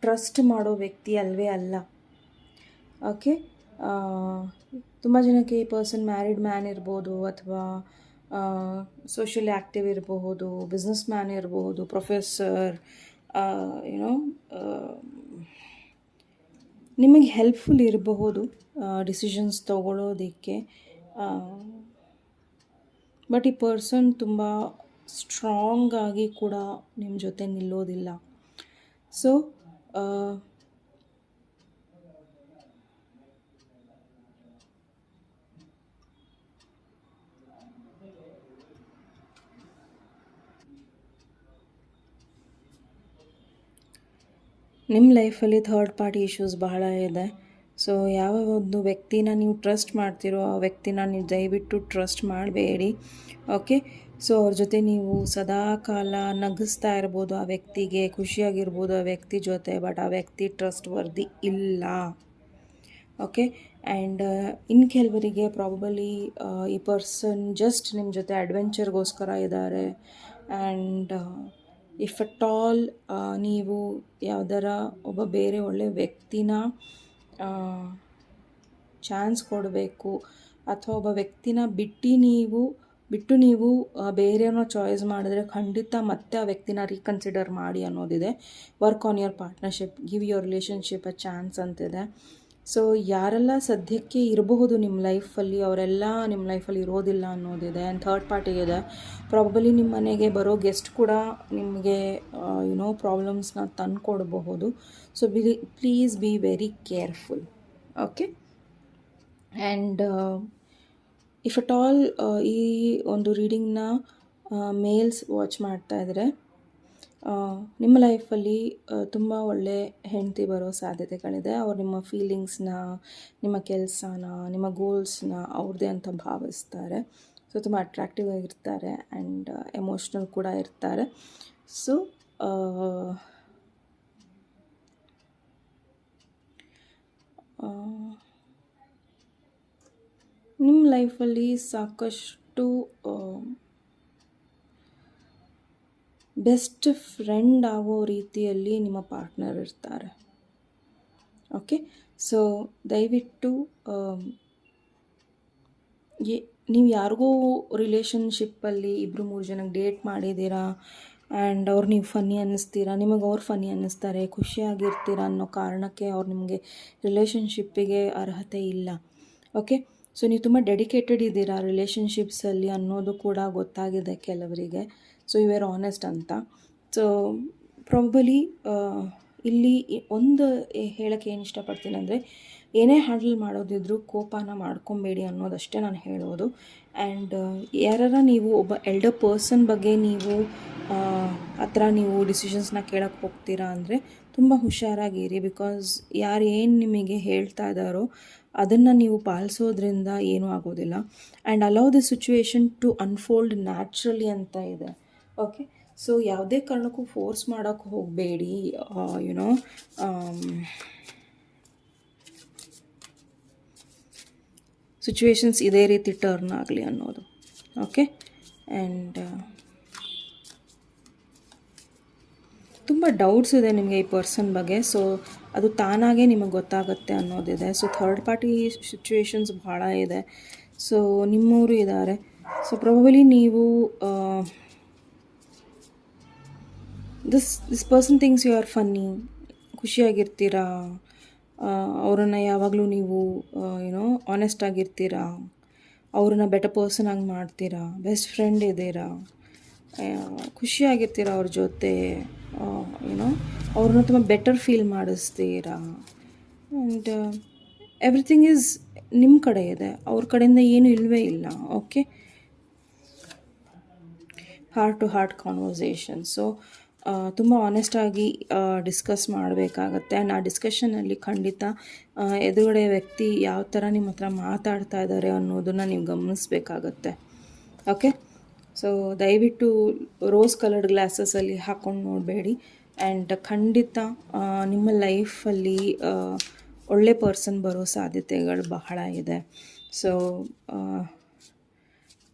trust ಮಾಡೋ ವ್ಯಕ್ತಿ ಅಲ್ವೇ ಅಲ್ಲ. Okay, ತುಂಬ ಜನಕ್ಕೆ ಈ ಪರ್ಸನ್ ಮ್ಯಾರಿಡ್ ಮ್ಯಾನ್ ಇರ್ಬೋದು, ಅಥವಾ ಸೋಷಿಯಲಿ ಆ್ಯಕ್ಟಿವ್ ಇರಬಹುದು, ಬಿಸ್ನೆಸ್ ಮ್ಯಾನ್ ಇರಬಹುದು, ಪ್ರೊಫೆಸರ್, ಯುನೋ ನಿಮಗೆ ಹೆಲ್ಪ್ಫುಲ್ ಇರಬಹುದು ಡಿಸಿಷನ್ಸ್ ತಗೊಳ್ಳೋದಕ್ಕೆ. ಬಟ್ ಈ ಪರ್ಸನ್ ತುಂಬ ಸ್ಟ್ರಾಂಗ್ ಆಗಿ ಕೂಡ ನಿಮ್ಮ ಜೊತೆ ನಿಲ್ಲೋದಿಲ್ಲ. ಸೊ ನಿಮ್ಮ ಲೈಫಲ್ಲಿ ಥರ್ಡ್ ಪಾರ್ಟಿ ಇಶ್ಯೂಸ್ ಬಹಳ ಇದೆ. ಸೊ ಯಾವ ಒಂದು ವ್ಯಕ್ತಿನ ನೀವು ಟ್ರಸ್ಟ್ ಮಾಡ್ತೀರೋ ಆ ವ್ಯಕ್ತಿನ ನೀವು ದಯವಿಟ್ಟು ಟ್ರಸ್ಟ್ ಮಾಡಬೇಡಿ. ಓಕೆ, ಸೊ ಅವ್ರ ಜೊತೆ ನೀವು ಸದಾ ಕಾಲ ನಗಿಸ್ತಾ ಇರ್ಬೋದು, ಆ ವ್ಯಕ್ತಿಗೆ ಖುಷಿಯಾಗಿರ್ಬೋದು ಆ ವ್ಯಕ್ತಿ ಜೊತೆ, ಬಟ್ ಆ ವ್ಯಕ್ತಿ ಟ್ರಸ್ಟ್ ವರ್ದಿ ಇಲ್ಲ. ಓಕೆ, ಆ್ಯಂಡ್ ಇನ್ನು ಕೆಲವರಿಗೆ ಪ್ರಾಬಬಲಿ ಈ ಪರ್ಸನ್ ಜಸ್ಟ್ ನಿಮ್ಮ ಜೊತೆ ಅಡ್ವೆಂಚರ್ಗೋಸ್ಕರ ಇದ್ದಾರೆ. ಆ್ಯಂಡ್ ಇಫ್ ಅಟ್ ಆಲ್ ನೀವು ಯಾವ್ದಾರ ಒಬ್ಬ ಬೇರೆ ಒಳ್ಳೆಯ ವ್ಯಕ್ತಿನ ಚಾನ್ಸ್ ಕೊಡಬೇಕು, ಅಥವಾ ಒಬ್ಬ ವ್ಯಕ್ತಿನ ಬಿಟ್ಟು ನೀವು ಬೇರೆಯವ್ರನ್ನ ಚಾಯ್ಸ್ ಮಾಡಿದ್ರೆ ಖಂಡಿತ ಮತ್ತೆ ಆ ವ್ಯಕ್ತಿನ ರೀಕನ್ಸಿಡರ್ ಮಾಡಿ ಅನ್ನೋದಿದೆ. Work on your partnership, give your relationship a chance ಅಂತಿದೆ. ಸೊ ಯಾರೆಲ್ಲ ಸದ್ಯಕ್ಕೆ ಇರಬಹುದು ನಿಮ್ಮ ಲೈಫಲ್ಲಿ, ಅವರೆಲ್ಲ ನಿಮ್ಮ ಲೈಫಲ್ಲಿ ಇರೋದಿಲ್ಲ ಅನ್ನೋದಿದೆ. ಆ್ಯಂಡ್ ಥರ್ಡ್ ಪಾರ್ಟಿಗಿದೆ. ಪ್ರಾಬಬಲಿ ನಿಮ್ಮ ಮನೆಗೆ ಬರೋ ಗೆಸ್ಟ್ ಕೂಡ ನಿಮಗೆ ಪ್ರಾಬ್ಲಮ್ಸ್ನ ತಂದುಕೊಡಬಹುದು. So please be very careful. Okay, and if at all ಈ ಒಂದು ರೀಡಿಂಗ್ನ ಮೇಲ್ಸ್ ವಾಚ್ ಮಾಡ್ತಾಯಿದ್ರೆ ನಿಮ್ಮ ಲೈಫಲ್ಲಿ ತುಂಬ ಒಳ್ಳೆ ಹೆಂಡತಿ ಬರೋ ಸಾಧ್ಯತೆಗಳಿದೆ. ಅವ್ರು ನಿಮ್ಮ ಫೀಲಿಂಗ್ಸ್ನ, ನಿಮ್ಮ ಕೆಲಸನ, ನಿಮ್ಮ ಗೋಲ್ಸ್ನ ಅವ್ರದ್ದೇ ಅಂತ ಭಾವಿಸ್ತಾರೆ. ಸೊ ತುಂಬ ಅಟ್ರಾಕ್ಟಿವ್ ಆಗಿರ್ತಾರೆ ಆ್ಯಂಡ್ ಎಮೋಷ್ನಲ್ ಕೂಡ ಇರ್ತಾರೆ. ಸೊ ನಿಮ್ಮ ಲೈಫಲ್ಲಿ ಸಾಕಷ್ಟು ಬೆಸ್ಟ್ ಫ್ರೆಂಡ್ ಆಗೋ ರೀತಿಯಲ್ಲಿ ನಿಮ್ಮ ಪಾರ್ಟ್ನರ್ ಇರ್ತಾರೆ. ಓಕೆ, ಸೊ ದಯವಿಟ್ಟು ಎ ನೀವು ಯಾರಿಗೋ ರಿಲೇಷನ್‌ಶಿಪ್ಪಲ್ಲಿ 2-3 ಜನಕ್ಕೆ ಡೇಟ್ ಮಾಡಿದ್ದೀರಾ ಆ್ಯಂಡ್ ಅವ್ರು ನೀವು ಫನ್ನಿ ಅನ್ನಿಸ್ತೀರಾ, ನಿಮಗೆ ಅವ್ರು ಫನ್ನಿ ಅನ್ನಿಸ್ತಾರೆ, ಖುಷಿಯಾಗಿರ್ತೀರ ಅನ್ನೋ ಕಾರಣಕ್ಕೆ ಅವ್ರು ನಿಮಗೆ ರಿಲೇಷನ್‌ಶಿಪ್ಪಿಗೆ ಅರ್ಹತೆ ಇಲ್ಲ. ಓಕೆ. ಸೊ ನೀವು ತುಂಬ ಡೆಡಿಕೇಟೆಡ್ ಇದ್ದೀರಾ ರಿಲೇಷನ್‌ಶಿಪ್ಸಲ್ಲಿ ಅನ್ನೋದು ಕೂಡ ಗೊತ್ತಾಗಿದೆ ಕೆಲವರಿಗೆ. ಸೊ ಯು ಆರ್ ಆನೆಸ್ಟ್ ಅಂತ. ಸೊ ಪ್ರಾಬಬಲಿ ಇಲ್ಲಿ ಒಂದು ಹೇಳೋಕ್ಕೆ ಏನು ಇಷ್ಟಪಡ್ತೀನಿ ಅಂದರೆ, ಏನೇ ಹ್ಯಾಂಡಲ್ ಮಾಡೋದಿದ್ರೂ ಕೋಪನ ಮಾಡ್ಕೊಬೇಡಿ ಅನ್ನೋದಷ್ಟೇ ನಾನು ಹೇಳೋದು. ಆ್ಯಂಡ್ ಯಾರಾರ ನೀವು ಒಬ್ಬ ಎಲ್ಡರ್ ಪರ್ಸನ್ ಬಗ್ಗೆ ನೀವು ಹತ್ರ ನೀವು ಡಿಸಿಷನ್ಸ್ನ ಕೇಳೋಕ್ಕೆ ಹೋಗ್ತೀರಾ ಅಂದರೆ ತುಂಬ ಹುಷಾರಾಗಿರಿ. ಬಿಕಾಸ್ ಯಾರು ಏನು ನಿಮಗೆ ಹೇಳ್ತಾ ಇದ್ದಾರೋ ಅದನ್ನು ನೀವು ಪಾಲಿಸೋದ್ರಿಂದ ಏನೂ ಆಗೋದಿಲ್ಲ. And allow the situation to unfold naturally ಅಂತ ಇದೆ. ಓಕೆ. ಸೊ ಯಾವುದೇ ಕಾರಣಕ್ಕೂ ಫೋರ್ಸ್ ಮಾಡೋಕ್ಕೆ ಹೋಗಬೇಡಿ. ಯುನೋ ಸಿಚುವೇಶನ್ಸ್ ಇದೇ ರೀತಿ ಟರ್ನ್ ಆಗಲಿ ಅನ್ನೋದು. ಓಕೆ. ಆ್ಯಂಡ್ ತುಂಬ ಡೌಟ್ಸ್ ಇದೆ ನಿಮಗೆ ಈ ಪರ್ಸನ್ ಬಗ್ಗೆ. ಸೊ ಅದು ತಾನಾಗೇ ನಿಮಗೆ ಗೊತ್ತಾಗುತ್ತೆ ಅನ್ನೋದಿದೆ. ಸೊ ಥರ್ಡ್ ಪಾರ್ಟಿ ಸಿಚುವೇಶನ್ಸ್ ಭಾಳ ಇದೆ. ಸೊ ನಿಮ್ಮವರು ಇದ್ದಾರೆ. ಸೊ ಪ್ರಾಬಬಲಿ ನೀವು this person things you are funny, ಖುಷಿಯಾಗಿರ್ತೀರಾ, ಅವರನ್ನು ಯಾವಾಗಲೂ ನೀವು ಏನೋ ಆನೆಸ್ಟ್ ಆಗಿರ್ತೀರಾ, ಅವ್ರನ್ನ ಬೆಟರ್ ಪರ್ಸನ್ ಆಗಿ ಮಾಡ್ತೀರಾ, ಬೆಸ್ಟ್ ಫ್ರೆಂಡ್ ಇದ್ದೀರಾ, ಖುಷಿಯಾಗಿರ್ತೀರ ಅವ್ರ ಜೊತೆ, ಏನೋ ಅವ್ರನ್ನ ತುಂಬ ಬೆಟರ್ ಫೀಲ್ ಮಾಡಿಸ್ತೀರಾ. ಆ್ಯಂಡ್ ಎವ್ರಿಥಿಂಗ್ ಈಸ್ ನಿಮ್ಮ ಕಡೆ ಇದೆ, ಅವ್ರ ಕಡೆಯಿಂದ ಏನೂ ಇಲ್ಲವೇ ಇಲ್ಲ. Okay. Heart to heart conversation. So ತುಂಬ ಆನೆಸ್ಟಾಗಿ ಡಿಸ್ಕಸ್ ಮಾಡಬೇಕಾಗತ್ತೆ. ಆ್ಯಂಡ್ ಆ ಡಿಸ್ಕಷನಲ್ಲಿ ಖಂಡಿತ ಎದುರುಗಡೆ ವ್ಯಕ್ತಿ ಯಾವ ಥರ ನಿಮ್ಮ ಹತ್ರ ಮಾತಾಡ್ತಾ ಇದ್ದಾರೆ ಅನ್ನೋದನ್ನು ನೀವು ಗಮನಿಸಬೇಕಾಗತ್ತೆ. ಓಕೆ. ಸೊ ದಯವಿಟ್ಟು ರೋಸ್ ಕಲರ್ಡ್ ಗ್ಲಾಸಸಲ್ಲಿ ಹಾಕ್ಕೊಂಡು ನೋಡಬೇಡಿ. ಆ್ಯಂಡ್ ಖಂಡಿತ ನಿಮ್ಮ ಲೈಫಲ್ಲಿ ಒಳ್ಳೆ ಪರ್ಸನ್ ಬರೋ ಸಾಧ್ಯತೆಗಳು ಬಹಳ ಇದೆ. ಸೊ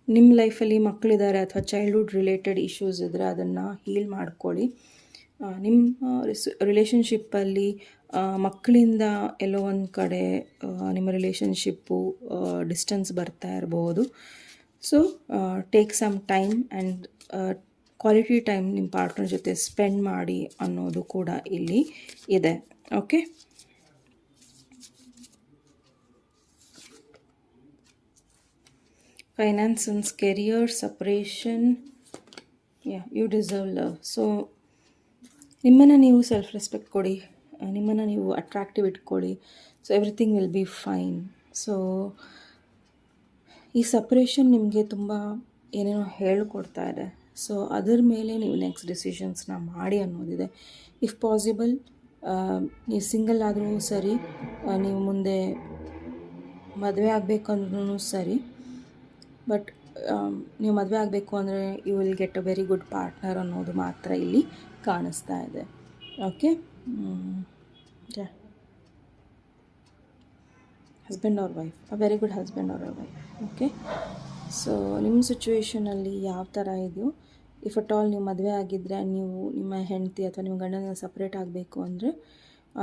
ನಿಮ್ಮ ಲೈಫಲ್ಲಿ ಮಕ್ಕಳಿದ್ದಾರೆ ಅಥವಾ ಚೈಲ್ಡ್ಹುಡ್ ರಿಲೇಟೆಡ್ ಇಶ್ಯೂಸ್ ಇದ್ದರೆ ಅದನ್ನು ಹೀಲ್ ಮಾಡ್ಕೊಳ್ಳಿ. ನಿಮ್ಮ ರಿಲೇಷನ್ಶಿಪ್ಪಲ್ಲಿ ಮಕ್ಕಳಿಂದ ಎಲ್ಲೋ ಒಂದು ಕಡೆ ನಿಮ್ಮ ರಿಲೇಷನ್ಶಿಪ್ಪು ಡಿಸ್ಟೆನ್ಸ್ ಬರ್ತಾ ಇರ್ಬೋದು. So take some time and quality time ನಿಮ್ಮ ಪಾರ್ಟ್ನರ್ ಜೊತೆ ಸ್ಪೆಂಡ್ ಮಾಡಿ ಅನ್ನೋದು ಕೂಡ ಇಲ್ಲಿ ಇದೆ. Okay. Finance and career, separation, you deserve love. So ನಿಮ್ಮನ್ನು ನೀವು ಸೆಲ್ಫ್ ರೆಸ್ಪೆಕ್ಟ್ ಕೊಡಿ, ನಿಮ್ಮನ್ನು ನೀವು ಅಟ್ರಾಕ್ಟಿವ್ ಇಟ್ಕೊಳ್ಳಿ. So everything will be fine. So ಈ ಸಪ್ರೇಷನ್ ನಿಮಗೆ ತುಂಬ ಏನೇನೋ ಹೇಳಿಕೊಡ್ತಾ ಇದೆ. ಸೊ ಅದರ ಮೇಲೆ ನೀವು ನೆಕ್ಸ್ಟ್ ಡಿಸಿಷನ್ಸ್ನ ಮಾಡಿ ಅನ್ನೋದಿದೆ. ಇಫ್ ಪಾಸಿಬಲ್ ನೀವು ಸಿಂಗಲ್ ಆದ್ರೂ ಸರಿ, ನೀವು ಮುಂದೆ ಮದುವೆ ಆಗಬೇಕಂದ್ರೂ ಸರಿ, ಬಟ್ ನೀವು ಮದುವೆ ಆಗಬೇಕು ಅಂದರೆ you will get a very good partner ಅನ್ನೋದು ಮಾತ್ರ ಇಲ್ಲಿ ಕಾಣಿಸ್ತಾ ಇದೆ. Okay. Husband or wife, a very good husband or a wife. Okay. So ನಿಮ್ಮ ಸಿಚುವೇಷನಲ್ಲಿ ಯಾವ ಥರ ಇದೆಯೋ, ಇಫ್ ಅಟ್ ಆಲ್ ನೀವು ಮದುವೆ ಆಗಿದ್ದರೆ ನೀವು ನಿಮ್ಮ ಹೆಂಡತಿ ಅಥವಾ ನಿಮ್ಮ ಗಂಡನ ಸಪ್ರೇಟ್ ಆಗಬೇಕು ಅಂದರೆ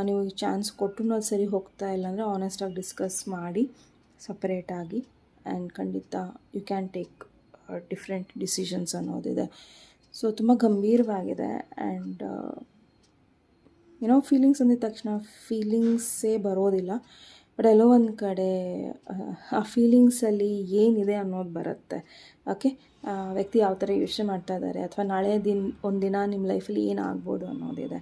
ನೀವು ಚಾನ್ಸ್ ಕೊಟ್ಟರು ಅದು ಸರಿ ಹೋಗ್ತಾ ಇಲ್ಲ ಅಂದರೆ ಆನೆಸ್ಟಾಗಿ ಡಿಸ್ಕಸ್ ಮಾಡಿ ಸಪ್ರೇಟಾಗಿ. ಆ್ಯಂಡ್ ಖಂಡಿತ you can take different decisions ಅನ್ನೋದಿದೆ. ಸೊ ತುಂಬ ಗಂಭೀರವಾಗಿದೆ. ಆ್ಯಂಡ್ ಏನೋ ಫೀಲಿಂಗ್ಸ್ ಅಂದಿದ ತಕ್ಷಣ ಫೀಲಿಂಗ್ಸೇ ಬರೋದಿಲ್ಲ, ಬಟ್ ಎಲ್ಲೋ ಒಂದು ಕಡೆ ಆ ಫೀಲಿಂಗ್ಸಲ್ಲಿ ಏನಿದೆ ಅನ್ನೋದು ಬರುತ್ತೆ. ಓಕೆ. ವ್ಯಕ್ತಿ ಯಾವ ಥರ ಯೋಚನೆ ಮಾಡ್ತಾ ಇದ್ದಾರೆ ಅಥವಾ ನಾಳೆ ಒಂದಿನ ನಿಮ್ಮ ಲೈಫಲ್ಲಿ ಏನಾಗ್ಬೋದು ಅನ್ನೋದಿದೆ.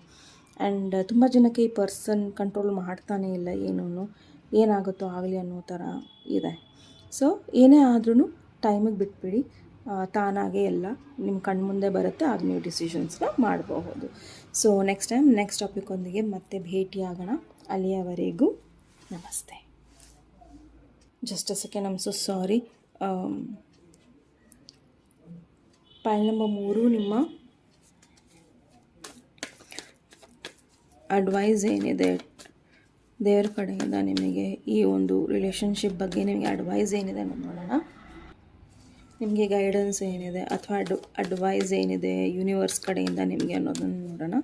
ಆ್ಯಂಡ್ ತುಂಬ ಜನಕ್ಕೆ ಈ ಪರ್ಸನ್ ಕಂಟ್ರೋಲ್ ಮಾಡ್ತಾನೇ ಇಲ್ಲ, ಏನಾಗುತ್ತೋ ಆಗಲಿ ಅನ್ನೋ ಥರ ಇದೆ. ಸೊ ಏನೇ ಆದ್ರೂ ಟೈಮಿಗೆ ಬಿಟ್ಬಿಡಿ, ತಾನಾಗೆ ಎಲ್ಲ ನಿಮ್ಮ ಕಣ್ಮುಂದೆ ಬರುತ್ತೆ, ಆಗ ನೀವು ಡಿಸಿಷನ್ಸ್ನ ಮಾಡಬಹುದು. ಸೊ ನೆಕ್ಸ್ಟ್ ಟೈಮ್ ನೆಕ್ಸ್ಟ್ ಟಾಪಿಕೊಂದಿಗೆ ಮತ್ತೆ ಭೇಟಿಯಾಗೋಣ. ಅಲ್ಲಿಯವರೆಗೂ ನಮಸ್ತೆ. Just a second, I am so sorry. ಪೈಲ್ number 3, ನಿಮ್ಮ ಅಡ್ವೈಸ್ ಏನಿದೆ ದೇವ್ರ ಕಡೆಯಿಂದ ನಿಮಗೆ ಈ ಒಂದು ರಿಲೇಷನ್ಶಿಪ್ ಬಗ್ಗೆ ನಿಮಗೆ ಅಡ್ವೈಸ್ ಏನಿದೆ ನೋಡೋಣ. ನಿಮಗೆ ಗೈಡೆನ್ಸ್ ಏನಿದೆ ಅಥವಾ ಅಡ್ವೈಸ್ ಏನಿದೆ ಯೂನಿವರ್ಸ್ ಕಡೆಯಿಂದ ನಿಮಗೆ ಅನ್ನೋದನ್ನು ನೋಡೋಣ.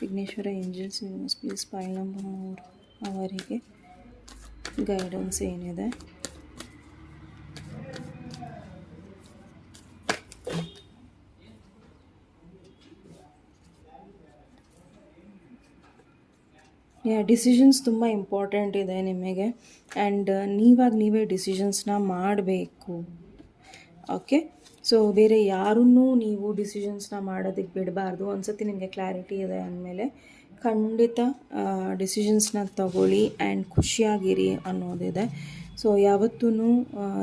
Vighneshwara angels universe please ಪೈಲ್ number 3 ಅವರಿಗೆ ಗೈಡೆನ್ಸ್ ಏನಿದೆ. ಡಿಸಿಷನ್ಸ್ ತುಂಬ ಇಂಪಾರ್ಟೆಂಟ್ ಇದೆ ನಿಮಗೆ. ಆ್ಯಂಡ್ ನೀವೇ ಡಿಸಿಷನ್ಸ್ನ ಮಾಡಬೇಕು. ಓಕೆ, ಸೊ ಬೇರೆ ಯಾರನ್ನೂ ನೀವು ಡಿಸಿಷನ್ಸ್ನ ಮಾಡೋದಕ್ಕೆ ಬಿಡಬಾರ್ದು. ಒಂದ್ಸತಿ ನಿಮಗೆ ಕ್ಲಾರಿಟಿ ಇದೆ ಅಂದಮೇಲೆ ಖಂಡಿತ ಡಿಸಿಷನ್ಸ್ನ ತಗೊಳ್ಳಿ ಆ್ಯಂಡ್ ಖುಷಿಯಾಗಿರಿ ಅನ್ನೋದಿದೆ. ಸೊ ಯಾವತ್ತೂ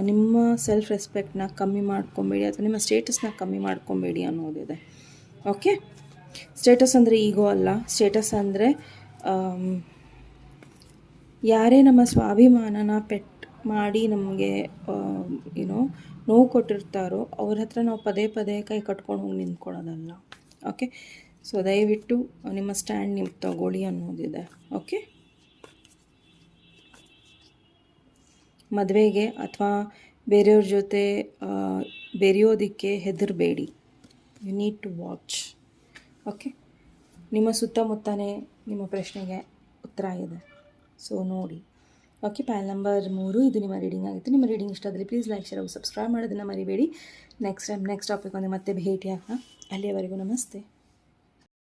ನಿಮ್ಮ ಸೆಲ್ಫ್ ರೆಸ್ಪೆಕ್ಟ್ನ ಕಮ್ಮಿ ಮಾಡ್ಕೊಬೇಡಿ ಅಥವಾ ನಿಮ್ಮ ಸ್ಟೇಟಸ್ನ ಕಮ್ಮಿ ಮಾಡ್ಕೊಬೇಡಿ ಅನ್ನೋದಿದೆ. ಓಕೆ, ಸ್ಟೇಟಸ್ ಅಂದರೆ ಈಗೋ ಅಲ್ಲ. ಸ್ಟೇಟಸ್ ಅಂದರೆ ಯಾರೇ ನಮ್ಮ ಸ್ವಾಭಿಮಾನನ ಪೆಟ್ಟು ಮಾಡಿ ನಮಗೆ ನೋವು ಕೊಟ್ಟಿರ್ತಾರೋ ಅವ್ರ ಹತ್ರ ನಾವು ಪದೇ ಪದೇ ಕೈ ಕಟ್ಕೊಂಡು ಹೋಗಿ ನಿಂತ್ಕೊಳ್ಳೋದಲ್ಲ. ಓಕೆ, ಸೊ ದಯವಿಟ್ಟು ನಿಮ್ಮ ಸ್ಟ್ಯಾಂಡ್ ನೀವು ತಗೊಳ್ಳಿ ಅನ್ನೋದಿದೆ. ಓಕೆ, ಮದುವೆಗೆ ಅಥವಾ ಬೇರೆಯವ್ರ ಜೊತೆ ಬೆರೆಯೋದಕ್ಕೆ ಹೆದರಬೇಡಿ. You need to watch. Okay, ನಿಮ್ಮ ಸುತ್ತಮುತ್ತನೇ ನಿಮ್ಮ ಪ್ರಶ್ನೆಗೆ ಉತ್ತರ ಇದೆ, ಸೊ ನೋಡಿ. ಓಕೆ, ಪ್ಯಾಲ್ ನಂಬರ್ 3 ಇದು ನಿಮ್ಮ ರೀಡಿಂಗ್ ಆಗಿತ್ತು. ನಿಮ್ಮ ರೀಡಿಂಗ್ ಇಷ್ಟ ಆದರೆ ಪ್ಲೀಸ್ ಲೈಕ್, ಶೇರ್, ಸಬ್ಸ್ಕ್ರೈಬ್ ಮಾಡೋದನ್ನು ಮರಿಬೇಡಿ. ನೆಕ್ಸ್ಟ್ ಟಾಪಿಕ್ ಒಂದು ಮತ್ತೆ ಭೇಟಿಯಾಗೋಣ. ಅಲ್ಲಿಯವರೆಗೂ ನಮಸ್ತೆ.